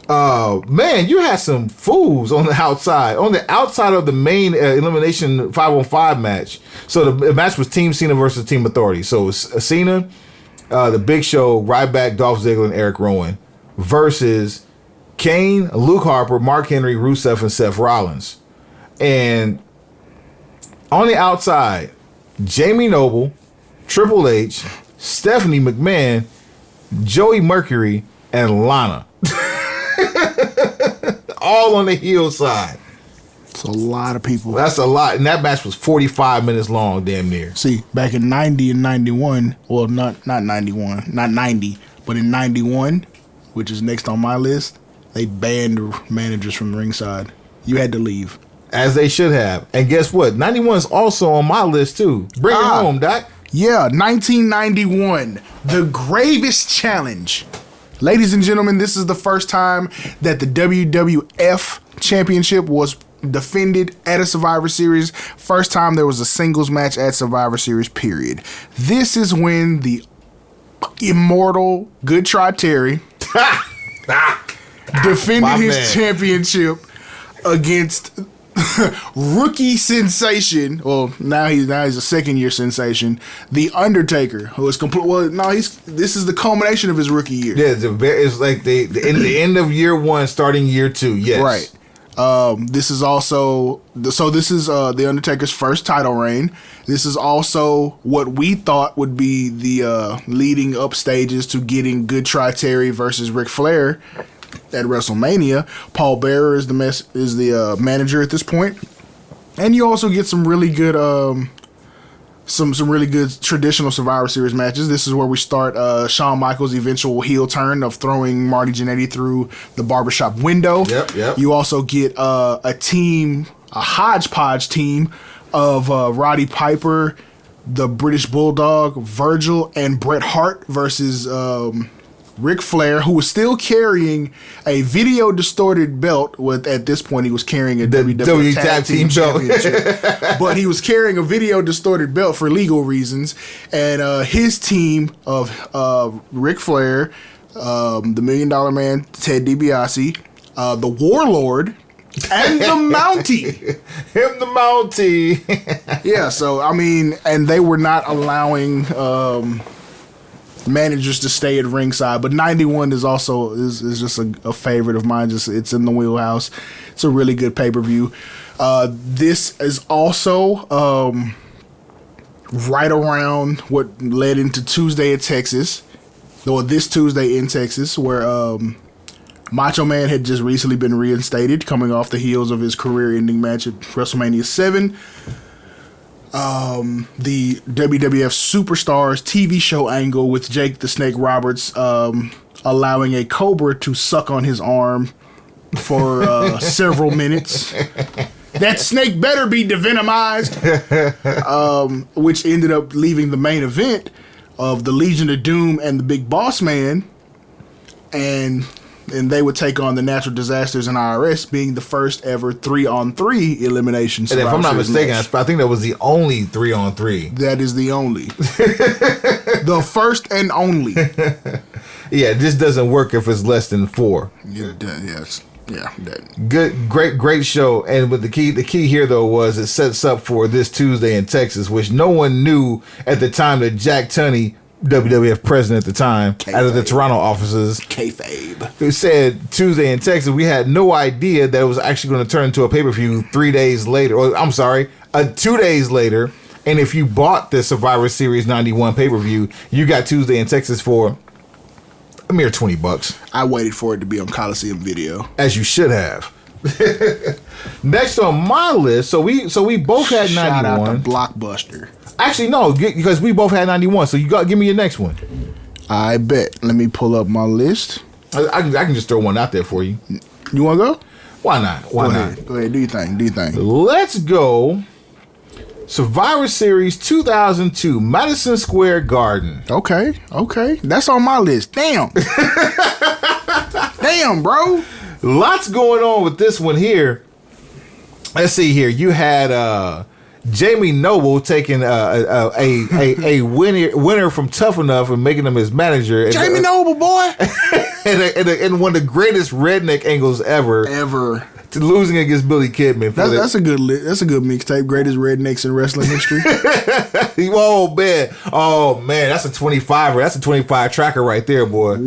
Man, you had some fools on the outside. On the outside of the main elimination 5-on-5 match. So the match was Team Cena versus Team Authority. So it was Cena, the Big Show, Ryback, Dolph Ziggler, and Eric Rowan versus Kane, Luke Harper, Mark Henry, Rusev, and Seth Rollins. And on the outside, Jamie Noble, Triple H, Stephanie McMahon, Joey Mercury, and Lana. All on the heel side. It's a lot of people. That's a lot. And that match was 45 minutes long, damn near. See, back in 90 and 91, well, not 91, not 90, but in 91, which is next on my list, they banned managers from ringside. You had to leave. As they should have. And guess what? 91 is also on my list, too. Bring it home, Doc. Yeah, 1991, the gravest challenge. Ladies and gentlemen, this is the first time that the WWF Championship was defended at a Survivor Series. First time there was a singles match at Survivor Series, period. This is when the immortal Good Try Terry defended his championship against rookie sensation. Well, now he's a second year sensation. The Undertaker, who is complete. Well, no, this is the culmination of his rookie year. Yeah, it's like the end of year one, starting year two. Yes, right. This is also this is the Undertaker's first title reign. This is also what we thought would be the leading up stages to getting Good Try Terry versus Ric Flair at WrestleMania. Paul Bearer is the manager at this point, and you also get some really good some really good traditional Survivor Series matches. This is where we start Shawn Michaels' eventual heel turn of throwing Marty Jannetty through the barbershop window. Yep. You also get a hodgepodge team of Roddy Piper, the British Bulldog, Virgil, and Bret Hart versus Ric Flair, who was still carrying a video distorted belt. At this point, he was carrying a WWE Tag Team Championship, but he was carrying a video distorted belt for legal reasons. And his team of Ric Flair, the $1 Million Man, Ted DiBiase, the Warlord, and the Mountie. Him the Mountie. Yeah, so I mean, and they were not allowing managers to stay at ringside, but 91 is also is just a favorite of mine. Just it's in the wheelhouse. It's a really good pay-per-view. This is also right around what led into Tuesday in Texas, or this Tuesday in Texas, where Macho Man had just recently been reinstated, coming off the heels of his career-ending match at WrestleMania 7. The WWF Superstars TV show angle with Jake the Snake Roberts allowing a cobra to suck on his arm for several minutes. That snake better be devenomized, which ended up leaving the main event of the Legion of Doom and the Big Boss Man, and they would take on the Natural Disasters and IRS, being the first ever 3-on-3 elimination. And if I'm not mistaken, I think that was the only 3-on-3. That is the only. The first and only. Yeah, this doesn't work if it's less than 4. Yes. Yeah. Good, great show. And but the key here though was it sets up for this Tuesday in Texas, which no one knew at the time that Jack Tunney, WWF president at the time, out of the Toronto offices, kayfabe, who said Tuesday in Texas, we had no idea that it was actually going to turn into a pay-per-view 3 days later, or I'm sorry, 2 days later. And if you bought the Survivor Series 91 pay-per-view, you got Tuesday in Texas for a mere $20. I waited for it to be on Coliseum Video, as you should have. Next on my list, so we both had 91. Shout out to Blockbuster. Actually, no, because we both had 91. So you got give me your next one. I bet. Let me pull up my list. I can just throw one out there for you. You want to go? Why not? Why not? Go ahead. Do your thing. Let's go. Survivor Series 2002, Madison Square Garden. Okay. That's on my list. Damn. Damn, bro. Lots going on with this one here. Let's see here. You had Jamie Noble taking a winner from Tough Enough and making him his manager. Jamie Noble, boy. and one of the greatest redneck angles ever. To losing against Billy Kidman. That's a good mixtape. Greatest rednecks in wrestling history. Oh man, that's a 25. That's a 25 tracker right there, boy.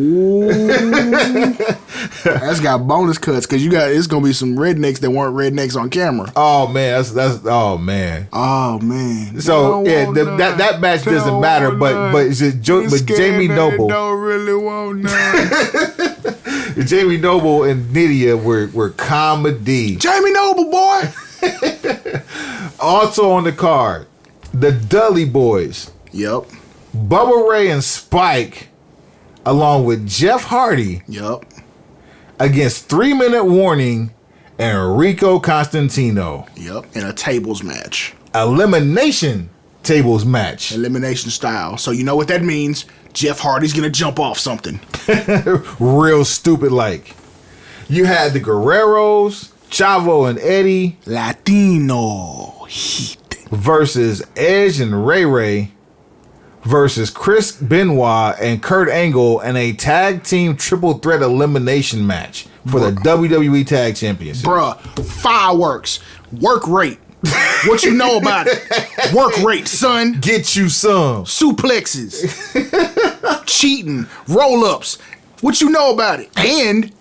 That's got bonus cuts because it's gonna be some rednecks that weren't rednecks on camera. Oh man, that's oh man. Oh man. So yeah, that match doesn't matter, but Jamie Noble don't really want none. Jamie Noble and Nydia were comedy. Jamie Noble, boy. Also on the card, the Dudley Boys. Yep. Bubba Ray and Spike, along with Jeff Hardy. Yep. Against 3 Minute Warning and Rico Constantino. Yep. In a tables match. Elimination tables match. Elimination style. So you know what that means. Jeff Hardy's gonna jump off something. Real stupid like. You had the Guerreros, Chavo and Eddie. Latino Heat. Versus Edge and Ray Ray. Versus Chris Benoit and Kurt Angle in a tag team triple threat elimination match for the WWE Tag Championship. Bruh, fireworks. Work rate. What you know about it? Work rate, son. Get you some. Suplexes. Cheating. Roll-ups. What you know about it? And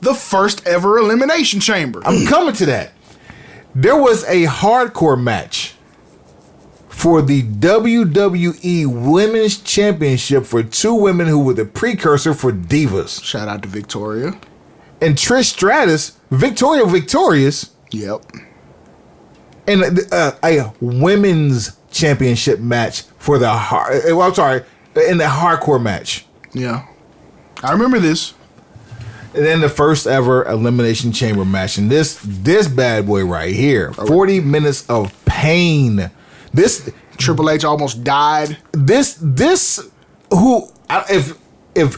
the first ever Elimination Chamber. I'm coming to that. There was a hardcore match for the WWE Women's Championship for two women who were the precursor for Divas. Shout out to Victoria. And Trish Stratus, Victoria Victorious. Yep. And a women's championship match for in the hardcore match. Yeah. I remember this. And then the first ever Elimination Chamber match. And this bad boy right here. 40 minutes of pain. This Triple H almost died. If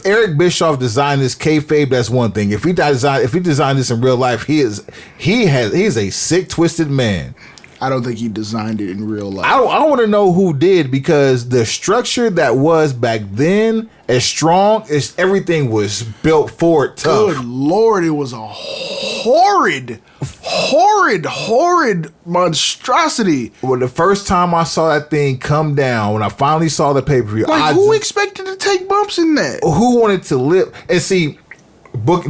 Eric Bischoff designed this kayfabe, that's one thing. If he designed this in real life, he's a sick, twisted man. I don't think he designed it in real life. I want to know who did, because the structure that was back then, as strong as everything was built for it tough. Good Lord, it was a horrid monstrosity. Well, the first time I saw that thing come down, when I finally saw the pay-per-view, who expected to take bumps in that? Who wanted to live? And see, I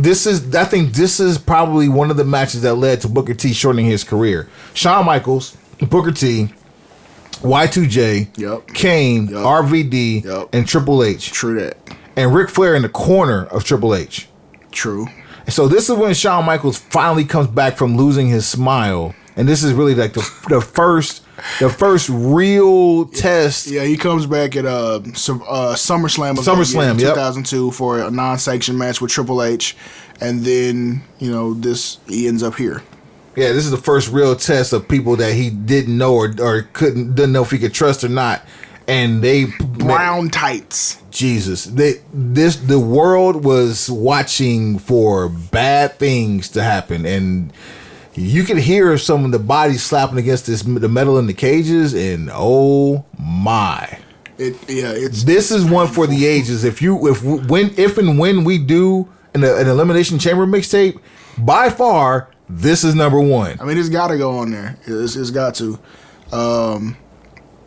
think this is probably one of the matches that led to Booker T shortening his career. Shawn Michaels, Booker T, Y2J, yep, Kane, yep, RVD, yep, and Triple H. True that. And Ric Flair in the corner of Triple H. True. So this is when Shawn Michaels finally comes back from losing his smile, and this is really like the first real test. Yeah, he comes back at SummerSlam. SummerSlam, 2002 for a non-sanctioned match with Triple H, and then he ends up here. Yeah, this is the first real test of people that he didn't know or didn't know if he could trust or not, and they brown tights. Jesus, the world was watching for bad things to happen, and you could hear some of the bodies slapping against the metal in the cages, and oh my! This is one for the ages. If and when we do an Elimination Chamber mixtape, by far this is number one. I mean, it's got to go on there. It's got to.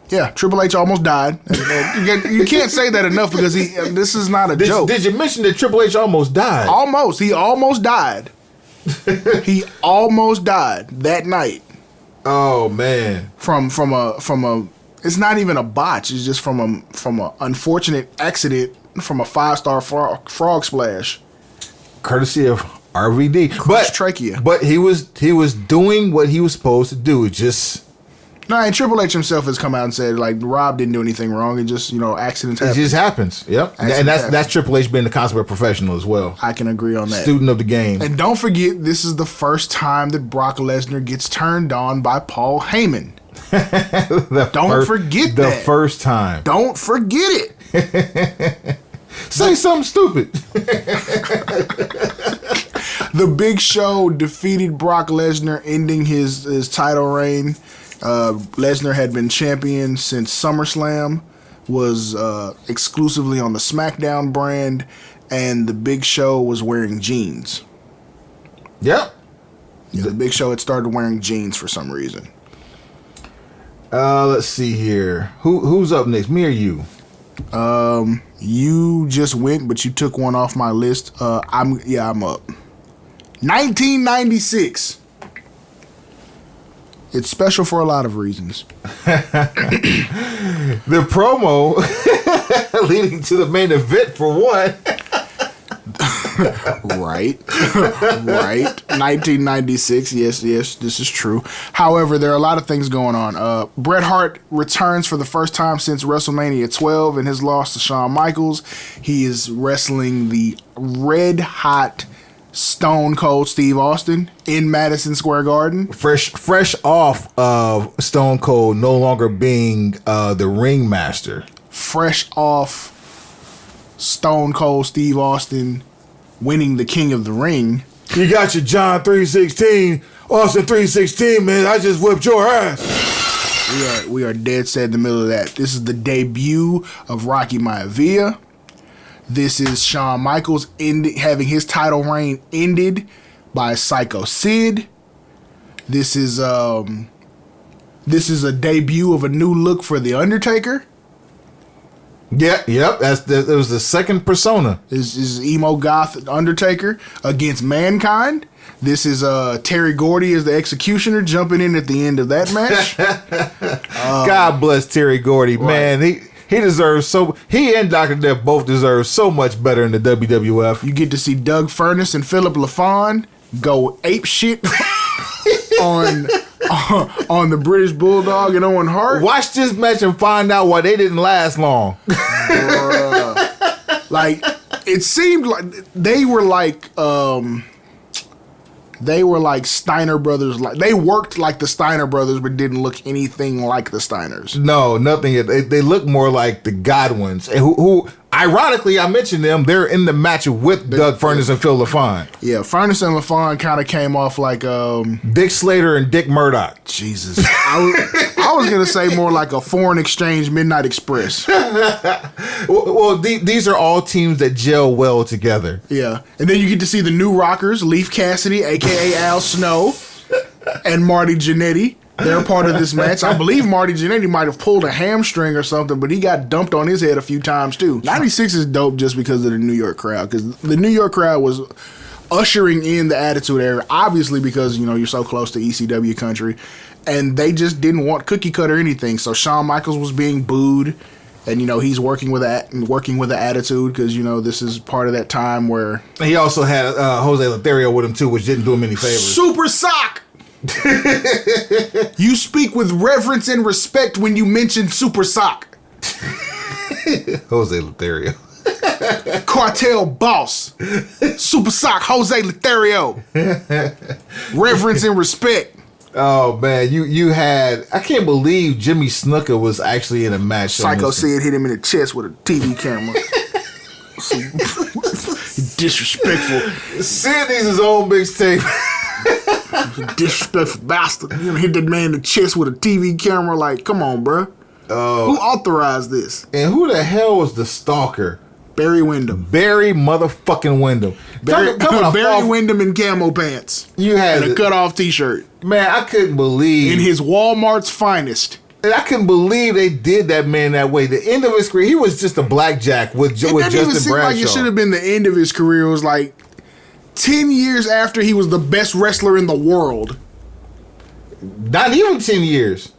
Yeah, Triple H almost died. You can't say that enough because this is not a joke. Did you mention that Triple H almost died? Almost. He almost died. He almost died that night. Oh man! From a it's not even a botch. It's just from a unfortunate accident from a 5-star frog splash, courtesy of RVD. Trachea. But he was doing what he was supposed to do. No, and Triple H himself has come out and said, like, Rob didn't do anything wrong. It just, accidents happen. It just happens. Yep. And that's Triple H being the consummate professional as well. I can agree on that. Student of the game. And don't forget, this is the first time that Brock Lesnar gets turned on by Paul Heyman. Don't forget that. The first time. Don't forget it. Say something stupid. The Big Show defeated Brock Lesnar, ending his title reign. Lesnar had been champion since SummerSlam, was exclusively on the SmackDown brand, and the Big Show was wearing jeans. Yep. The Big Show had started wearing jeans for some reason. Let's see here. Who's up next? Me or you? You just went, but you took one off my list. I'm up. 1996. It's special for a lot of reasons. The promo leading to the main event for one. Right. 1996. Yes, this is true. However, there are a lot of things going on. Bret Hart returns for the first time since WrestleMania 12 in his loss to Shawn Michaels. He is wrestling the red hot Stone Cold Steve Austin in Madison Square Garden. Fresh off of Stone Cold no longer being the ringmaster. Fresh off Stone Cold Steve Austin winning the King of the Ring. You got your John 3:16, Austin 3:16, man. I just whipped your ass. We are dead set in the middle of that. This is the debut of Rocky Maivia. This is Shawn Michaels having his title reign ended by Psycho Sid. This is a debut of a new look for The Undertaker. Yep. That was the second persona. This is emo goth Undertaker against Mankind. This is Terry Gordy as the Executioner jumping in at the end of that match. God bless Terry Gordy, right. man. He deserves he and Dr. Death both deserve so much better in the WWF. You get to see Doug Furnas and Philip LaFawn go ape shit on the British Bulldog and Owen Hart. Watch this match and find out why they didn't last long. Like, it seemed like they were like Steiner Brothers. Like, they worked like the Steiner Brothers, but didn't look anything like the Steiners. No, nothing. They look more like the Godwins, who ironically, I mentioned them. They're in the match with Doug Furnas and Phil LaFawn. Yeah, Furnas and LaFawn kind of came off like Dick Slater and Dick Murdoch. Jesus. I was gonna say more like a Foreign Exchange Midnight Express. Well, these are all teams that gel well together. Yeah, and then you get to see the New Rockers, Leif Cassidy, aka Al Snow, and Marty Jannetty. They're part of this match. I believe Marty Jannetty might have pulled a hamstring or something, but he got dumped on his head a few times too. 96 is dope just because of the New York crowd, because the New York crowd was ushering in the Attitude Era, obviously because, you're so close to ECW country, and they just didn't want cookie cutter anything. So Shawn Michaels was being booed, and he's working with the Attitude because this is part of that time where he also had Jose Lothario with him too, which didn't do him any favors. Super Sock. You speak with reverence and respect when you mention Super Sock. Jose Lothario. Cartel boss. Super Sock Jose Lothario. Reverence and respect. Oh man, you had, I can't believe Jimmy Snuka was actually in a match. Psycho Sid hit him in the chest with a TV camera. Disrespectful. Sid needs his own mixtape. Disrespectful bastard. Hit that man in the chest with a TV camera. Like, come on, bruh. Who authorized this? And who the hell was the stalker? Barry Windham. Barry motherfucking Windham. Barry Windham in camo pants. You had and a cut-off t-shirt. Man, I couldn't believe. In his Walmart's finest. And I couldn't believe they did that man that way. The end of his career, he was just a blackjack with Justin Bradshaw. It didn't even seem like it should have been the end of his career. It was like 10 years after he was the best wrestler in the world. Not even 10 years.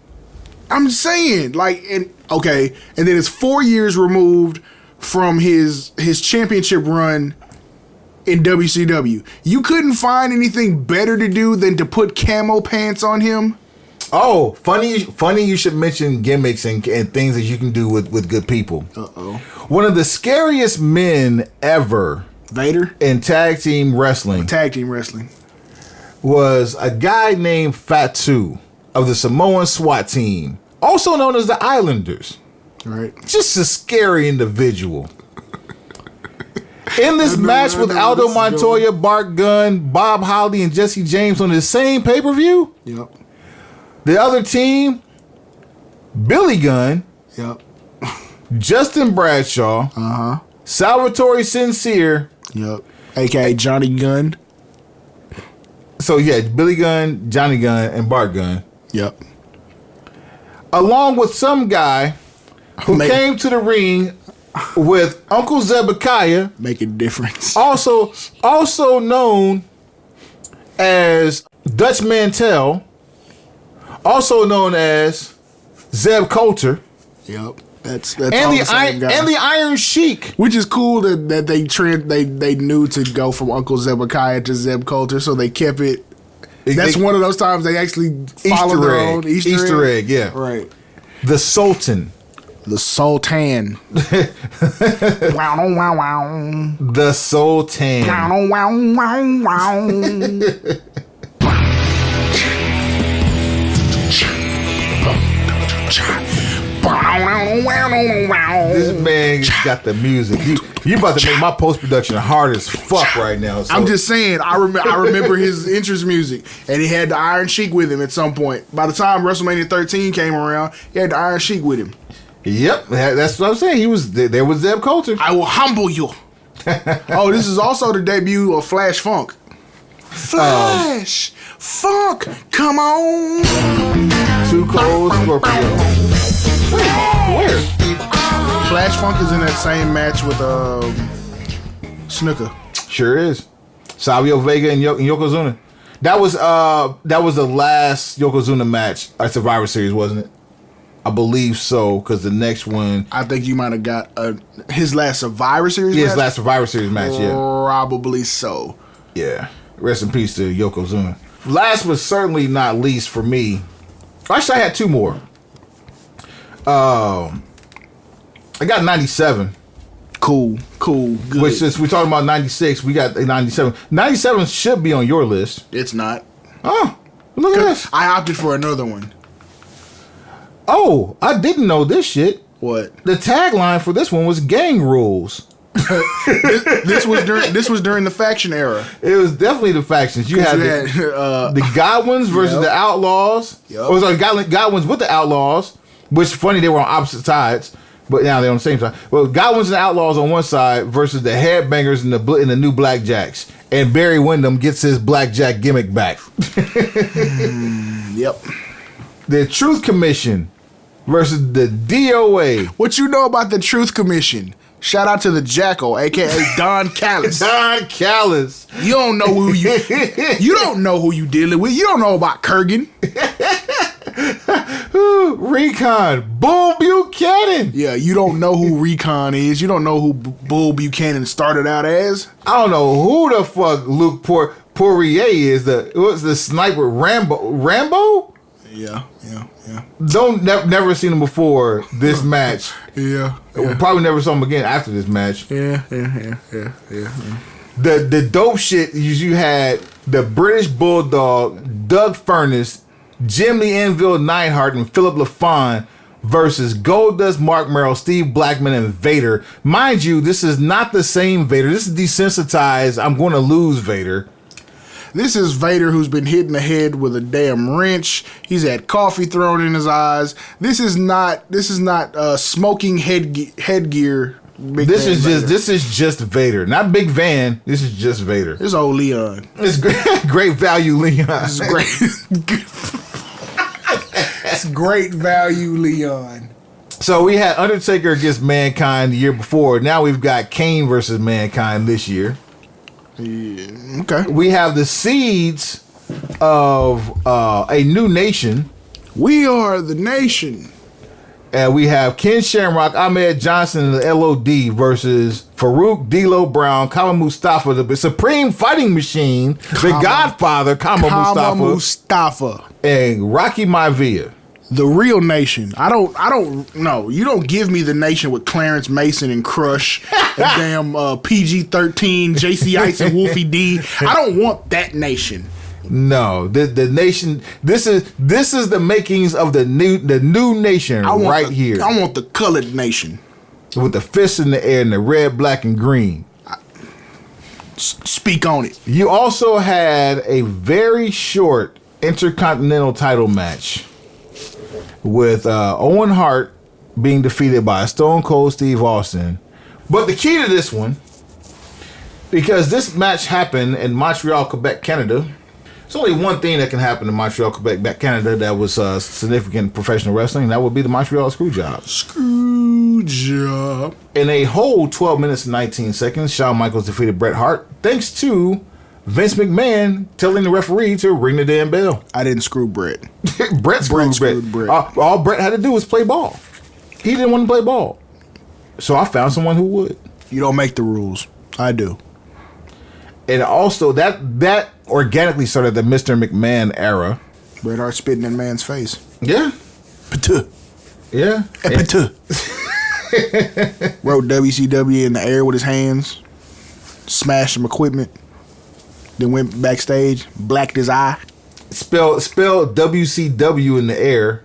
I'm saying, and then it's 4 years removed from his championship run in WCW. You couldn't find anything better to do than to put camo pants on him? Oh, funny you should mention gimmicks and things that you can do with good people. Uh-oh. One of the scariest men ever Vader? in tag team wrestling was a guy named Fatu of the Samoan SWAT team, also known as the Islanders. Right. Just a scary individual. In this match with Aldo Montoya, Bart Gunn, Bob Holly, and Jesse James on the same pay-per-view, Yep. the other team, Billy Gunn, Yep. Justin Bradshaw, Salvatore Sincere. Yep. AKA Johnny Gunn. So yeah, Billy Gunn, Johnny Gunn, and Bart Gunn. Yep. Along with some guy who came to the ring with Uncle Zebekiah, Make a difference. also known as Dutch Mantel, also known as Zeb Coulter, Yep. That's and all the same guy. and the Iron Sheik. Which is cool that they knew to go from Uncle Zebekiah to Zeb Coulter, so they kept it. That's one of those times they actually followed their own Easter egg, yeah. Right. The Sultan. The Sultan. Wow, wow, wow. The Sultan. Wow, wow, wow, wow. This man got the music. You about to make my post-production hard as fuck right now. So. I'm just saying, I remember his entrance music, and he had the Iron Sheik with him at some point. By the time WrestleMania 13 came around, he had the Iron Sheik with him. Yep, that's what I'm saying. He was there with Zeb Coulter. I will humble you. Oh, this is also the debut of Flash Funk. Flash Funk, come on. Too Cold Scorpio. Where? Flash Funk is in that same match with Snuka. Sure is. Savio Vega and Yokozuna. That was the last Yokozuna match at Survivor Series, wasn't it? I believe so, because the next one, I think you might have got his last Survivor Series match? His last Survivor Series match, yeah. Probably so. Yeah. Rest in peace to Yokozuna. Last but certainly not least for me, actually I had two more. I got 97. Cool, good. Which is, we're talking about 96, we got a 97. 97 should be on your list. It's not. Oh, look at this. I opted for another one. Oh, I didn't know this shit. What? The tagline for this one was gang rules. This was during the faction era. It was definitely the factions. You had the Godwins versus the Outlaws. Yep. Or sorry, Godwins with the Outlaws, which is funny, they were on opposite sides, but now they're on the same side. Well, Godwins and Outlaws on one side versus the Headbangers and the new Blackjacks. And Barry Windham gets his Blackjack gimmick back. Yep. The Truth Commission versus the DOA. What you know about the Truth Commission? Shout out to the Jackal, aka Don Callis. Don Callis. You don't know who you don't know who you dealing with. You don't know about Kurgan. Recon. Bull Buchanan. Yeah, you don't know who Recon is. You don't know who Bull Buchanan started out as. I don't know who the fuck Luke Poirier is. What's the sniper? Rambo? Yeah. Never seen him before this match. Yeah. Probably never saw him again after this match. Yeah. The dope shit is you had the British Bulldog, Doug Furness, Jim the Anvil Neidhart, and Philip LaFon versus Goldust, Mark Merrill, Steve Blackman, and Vader. Mind you, this is not the same Vader. This is desensitized, I'm going to lose Vader. This is Vader who's been hit in the head with a damn wrench. He's had coffee thrown in his eyes. This is not smoking headgear. This is just Vader, not Big Van. This is just Vader. This old Leon. It's great value, Leon. This is great. It's great value, Leon. So we had Undertaker against Mankind the year before. Now we've got Kane versus Mankind this year. Yeah, okay. We have the seeds of a new nation. We are the nation. And we have Ken Shamrock, Ahmed Johnson, and the LOD versus Farouk, D'Lo Brown, Kama Mustafa, the Supreme Fighting Machine, the Godfather, Kama Mustafa, and Rocky Maivia. The real Nation. I don't know. You don't give me the Nation with Clarence Mason and Crush and damn PG-13, JC Ice and Wolfie D. I don't want that Nation. No, the Nation. This is the makings of the new Nation here. I want the colored Nation with the fists in the air and the red, black, and green. Speak on it. You also had a very short Intercontinental title match with Owen Hart being defeated by Stone Cold Steve Austin. But the key to this one, because this match happened in Montreal, Quebec, Canada. There's only one thing that can happen in Montreal, Quebec, Canada that was significant professional wrestling. That would be the Montreal Screwjob. Screwjob. In a whole 12 minutes and 19 seconds, Shawn Michaels defeated Bret Hart thanks to Vince McMahon telling the referee to ring the damn bell. I didn't screw Bret. Brett screwed Bret. All Bret had to do was play ball. He didn't want to play ball. So I found someone who would. You don't make the rules. I do. And also, that organically started the Mr. McMahon era. Bret Hart spitting in man's face. Yeah. Patuh. Yeah. Patuh. Wrote WCW in the air with his hands. Smashed some equipment. Then went backstage, blacked his eye. Spelled WCW in the air.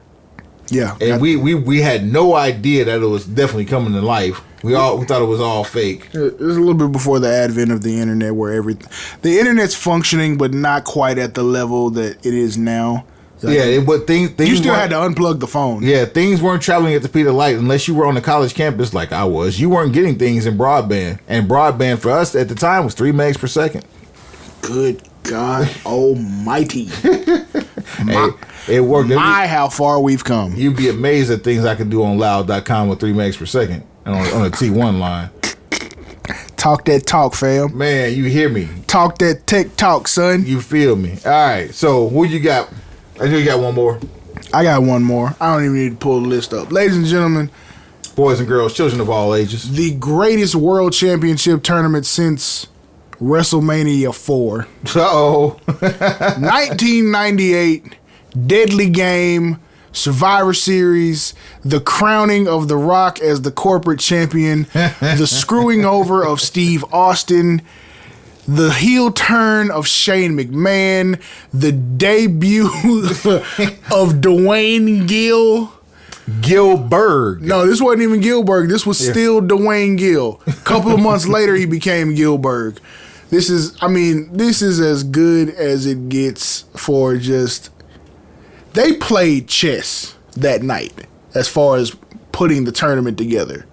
Yeah. And we had no idea that it was definitely coming to life. We thought it was all fake. It was a little bit before the advent of the internet, where the internet's functioning, but not quite at the level that it is now. Like, but things you still had to unplug the phone. Yeah, things weren't traveling at the speed of light unless you were on the college campus like I was. You weren't getting things in broadband, and broadband for us at the time was 3 megs per second. Good God Almighty! It worked. How far we've come. You'd be amazed at things I could do on loud.com with 3 megs per second on a T1 line. Talk that talk, fam. Man, you hear me. Talk that tech talk, son. You feel me. All right, so who you got? I know you got one more. I got one more. I don't even need to pull the list up. Ladies and gentlemen. Boys and girls, children of all ages. The greatest world championship tournament since WrestleMania 4. Uh-oh. 1998, Deadly Game, Survivor Series, the crowning of The Rock as the corporate champion, the screwing over of Steve Austin, the heel turn of Shane McMahon, the debut of Dwayne Gilbert. No, this wasn't even Gilbert. This was still Dwayne Gill. A couple of months later, he became Gilbert. This is as good as it gets for just... They played chess that night as far as putting the tournament together.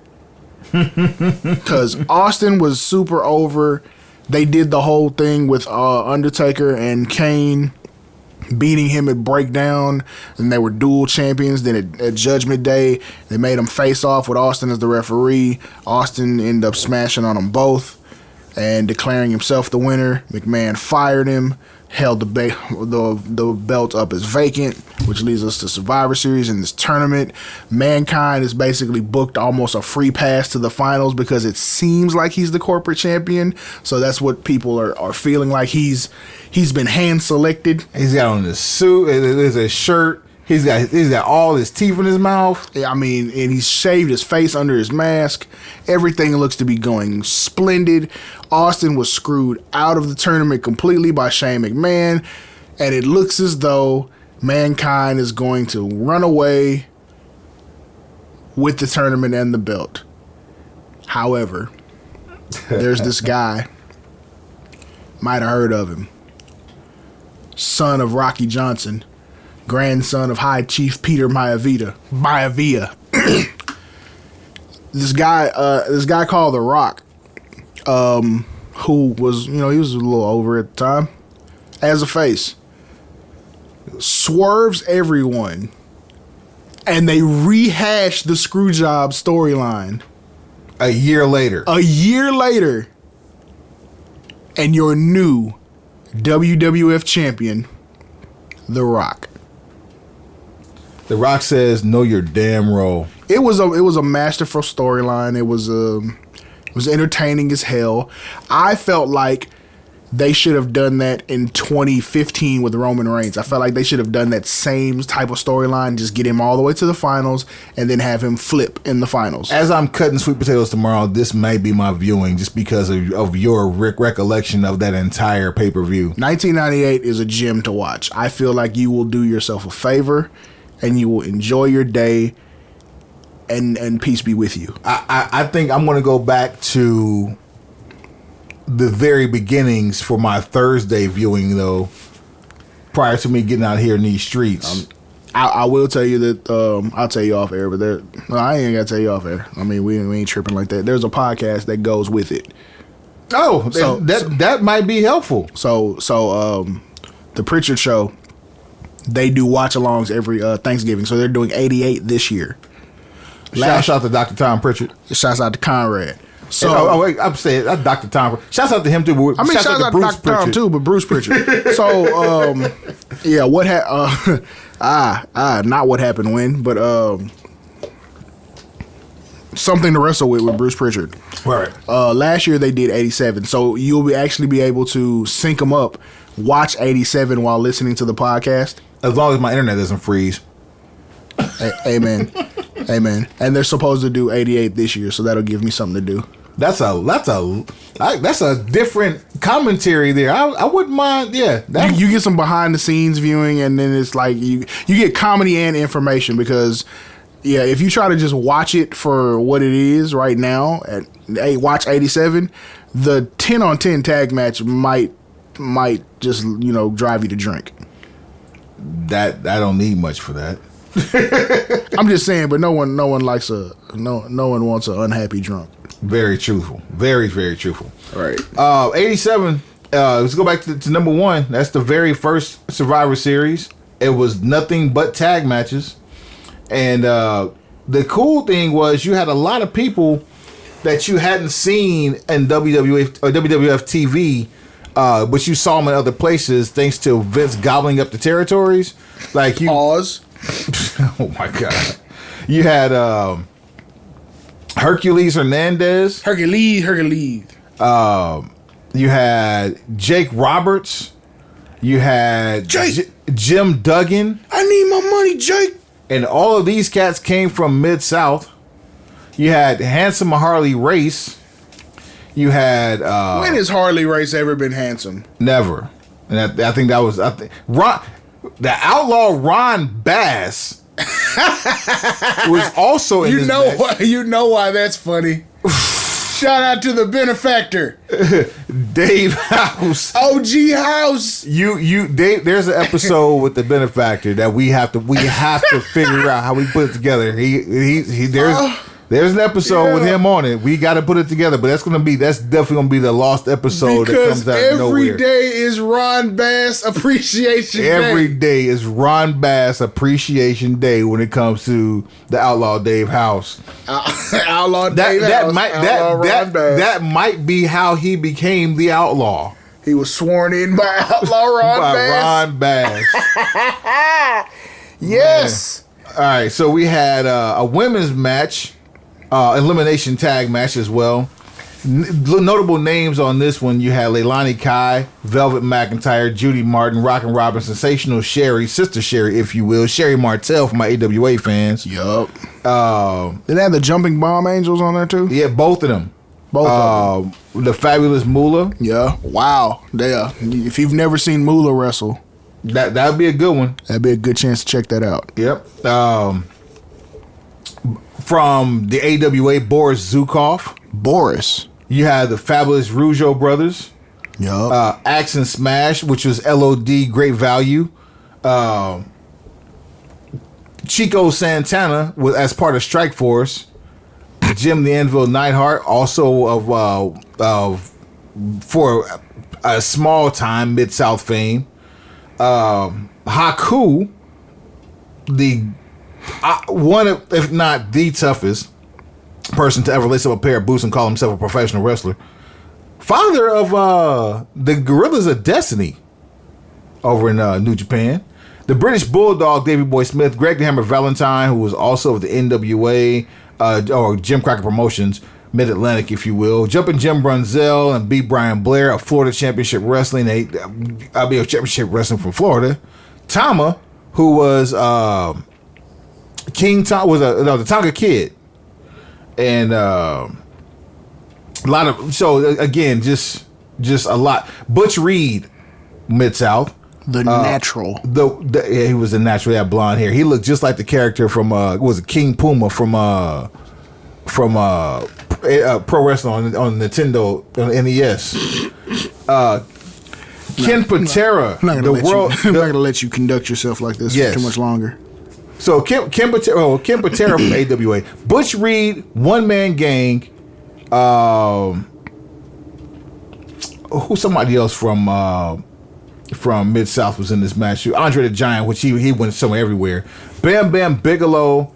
Because Austin was super over. They did the whole thing with Undertaker and Kane beating him at Breakdown, and they were dual champions. Then at Judgment Day, they made them face off with Austin as the referee. Austin ended up smashing on them both and declaring himself the winner. McMahon fired him, held the belt up as vacant, which leads us to Survivor Series in this tournament. Mankind is basically booked almost a free pass to the finals because it seems like he's the corporate champion. So that's what people are feeling like. He's been hand selected. He's got on his suit, there's a shirt. He's got all his teeth in his mouth. I mean, and he's shaved his face under his mask. Everything looks to be going splendid. Austin was screwed out of the tournament completely by Shane McMahon, and it looks as though Mankind is going to run away with the tournament and the belt. However, there's this guy, might have heard of him, son of Rocky Johnson, grandson of High Chief Peter Maivia. This guy called The Rock, who was, he was a little over at the time, as a face, swerves everyone, and they rehash the Screwjob storyline. A year later, and your new WWF champion, The Rock. The Rock says, "Know your damn role." It was a masterful storyline. It was entertaining as hell. I felt like they should have done that in 2015 with Roman Reigns. I felt like they should have done that same type of storyline, just get him all the way to the finals and then have him flip in the finals. As I'm cutting sweet potatoes tomorrow, this may be my viewing just because of your recollection of that entire pay-per-view. 1998 is a gem to watch. I feel like you will do yourself a favor and you will enjoy your day, and peace be with you. I think I'm going to go back to the very beginnings for my Thursday viewing, though, prior to me getting out here in these streets. I will tell you that I'll tell you off air, but I ain't gotta tell you off air. I mean, we ain't tripping like that. There's a podcast that goes with it. Oh, so that might be helpful. So the Pritchard Show, they do watch-alongs every Thanksgiving. So they're doing 88 this year. Shouts out to Dr. Tom Pritchard. Shouts out to Conrad. So, wait, I'm saying that's Dr. Tom. Shouts out to him too. I mean, shouts out to Bruce Dr. Tom too, but Bruce Pritchard. So, yeah, what not what happened when, but something to wrestle with Bruce Pritchard. Right. Last year they did 87, so you'll actually be able to sync them up, watch 87 while listening to the podcast. As long as my internet doesn't freeze. Amen. Amen. And they're supposed to do 88 this year, so that'll give me something to do. That's a different commentary there. I wouldn't mind. Yeah, you get some behind the scenes viewing, and then it's like you get comedy and information because, yeah, if you try to just watch it for what it is right now watch 87, the 10-on-10 tag match might just drive you to drink. That I don't need much for that. I'm just saying, but no one likes no one wants an unhappy drunk. Very truthful. Very, very truthful. All right. 87. Let's go back to number one. That's the very first Survivor Series. It was nothing but tag matches. And the cool thing was you had a lot of people that you hadn't seen in WWF TV, but you saw them in other places thanks to Vince gobbling up the territories. Like you. Pause. Oh my God. You had Hercules Hernandez. Hercules. You had Jake Roberts. You had Jim Duggan. I need my money, Jake. And all of these cats came from Mid-South. You had Handsome Harley Race. You had when has Harley Race ever been handsome? Never. And I think that was Ron, the outlaw Ron Bass was also in this match. You know why that's funny. Shout out to the benefactor, Dave House, OG House. Dave, there's an episode with the benefactor that we have to figure out how we put it together. There's an episode with him on it. We got to put it together, but that's definitely gonna be the lost episode that comes out of nowhere. Every day is Ron Bass Appreciation Day. Every day is Ron Bass Appreciation Day when it comes to the Outlaw Dave House. Outlaw Dave House. That might be how he became the outlaw. He was sworn in by Outlaw Ron Bass. Yes. Man. All right, so we had a women's match. Elimination tag match as well. Notable names on this one: you had Leilani Kai, Velvet McIntyre, Judy Martin, Rockin' Robin, Sensational Sherry, Sister Sherry, if you will, Sherry Martel for my AWA fans. Yup. Did they have the Jumping Bomb Angels on there too? Yeah, both of them. The Fabulous Moolah. Yeah. Wow. If you've never seen Moolah wrestle, that'd be a good one. That'd be a good chance to check that out. Yep. From the AWA, Boris Zukov. Boris. You had the Fabulous Rougeau Brothers. Yup. Axe and Smash, which was LOD, Great Value. Chico Santana as part of Strike Force. Jim the Anvil Neidhart, also for a small time Mid-South fame. Haku, one of, if not the toughest person to ever lace up a pair of boots and call himself a professional wrestler. Father of the Gorillas of Destiny over in New Japan. The British Bulldog, Davey Boy Smith, Greg the Hammer Valentine, who was also of the NWA, or Jim Crockett Promotions, Mid-Atlantic, if you will. Jumpin' Jim Brunzell and B. Brian Blair of Florida Championship Wrestling. Championship Wrestling from Florida. Tama, who was King Tom, the Tonga Kid. And a lot of, so again, just a lot. Butch Reed, Mid-South. The natural. Yeah, he was a natural. He had blonde hair. He looked just like the character from was it King Puma from Pro Wrestling on Nintendo on NES. Ken Patera, I'm not gonna let you conduct yourself like this for too much longer. So Ken Patera from AWA. Butch Reed, One Man Gang. Who's somebody else from Mid-South was in this match? Andre the Giant, which he went somewhere everywhere. Bam Bam Bigelow,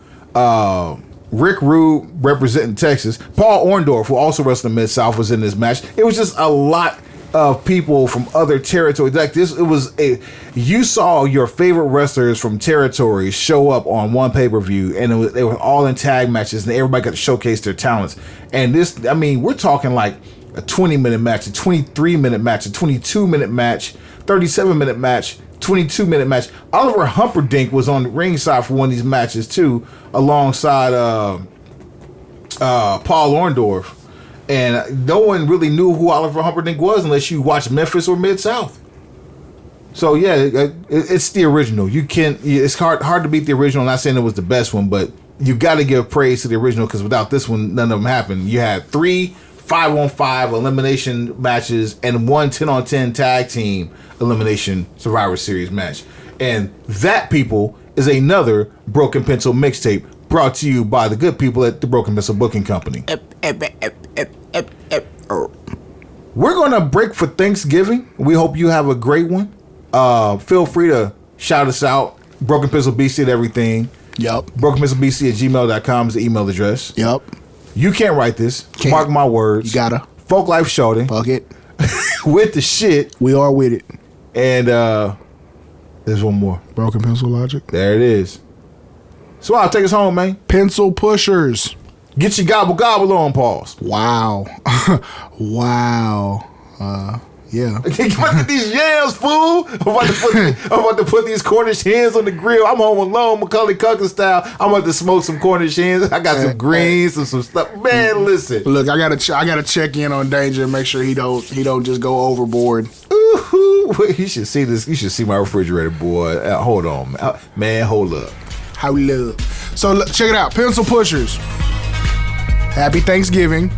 Rick Rude representing Texas. Paul Orndorff, who also wrestled in Mid-South, was in this match. It was just a lot of people from other territories. Like this, you saw your favorite wrestlers from territories show up on one pay-per-view, and they were all in tag matches, and everybody got to showcase their talents. And this, I mean, we're talking like a 20-minute match, a 23-minute match, a 22-minute match, 37-minute match, 22-minute match. Oliver Humperdinck was on the ringside for one of these matches too, alongside Paul Orndorff. And no one really knew who Oliver Humperdinck was unless you watched Memphis or Mid-South. So yeah, it's the original. It's hard to beat the original. I'm not saying it was the best one, but you got to give praise to the original, because without this one, none of them happened. You had 3 5-on-5 elimination matches and 1 10-on-10 tag team elimination Survivor Series match. And that, people, is another Broken Pencil mixtape brought to you by the good people at the Broken Pencil Booking Company. We're going to break for Thanksgiving. We hope you have a great one. Feel free to shout us out. Broken Pencil BC at everything. Yep. BrokenpencilBC at gmail.com is the email address. Yep. You can't write this. Can't. Mark my words. You gotta. Folk Life Shorting. Fuck it. With the shit. We are with it. And there's one more. Broken Pencil Logic. There it is. So I'll take us home, man. Pencil pushers. Get your gobble on, pause. Wow. Wow. Yeah. Get these yams, fool. I'm about to put these Cornish hens on the grill. I'm home alone, Macaulay Culkin style. I'm about to smoke some Cornish hens. I got some greens and some stuff. Man, listen. Look, I gotta check in on Danger and make sure he don't just go overboard. Ooh, you should see this. You should see my refrigerator, boy. Hold on, man. Hold up. How we love. So check it out, Pencil Pushers. Happy Thanksgiving.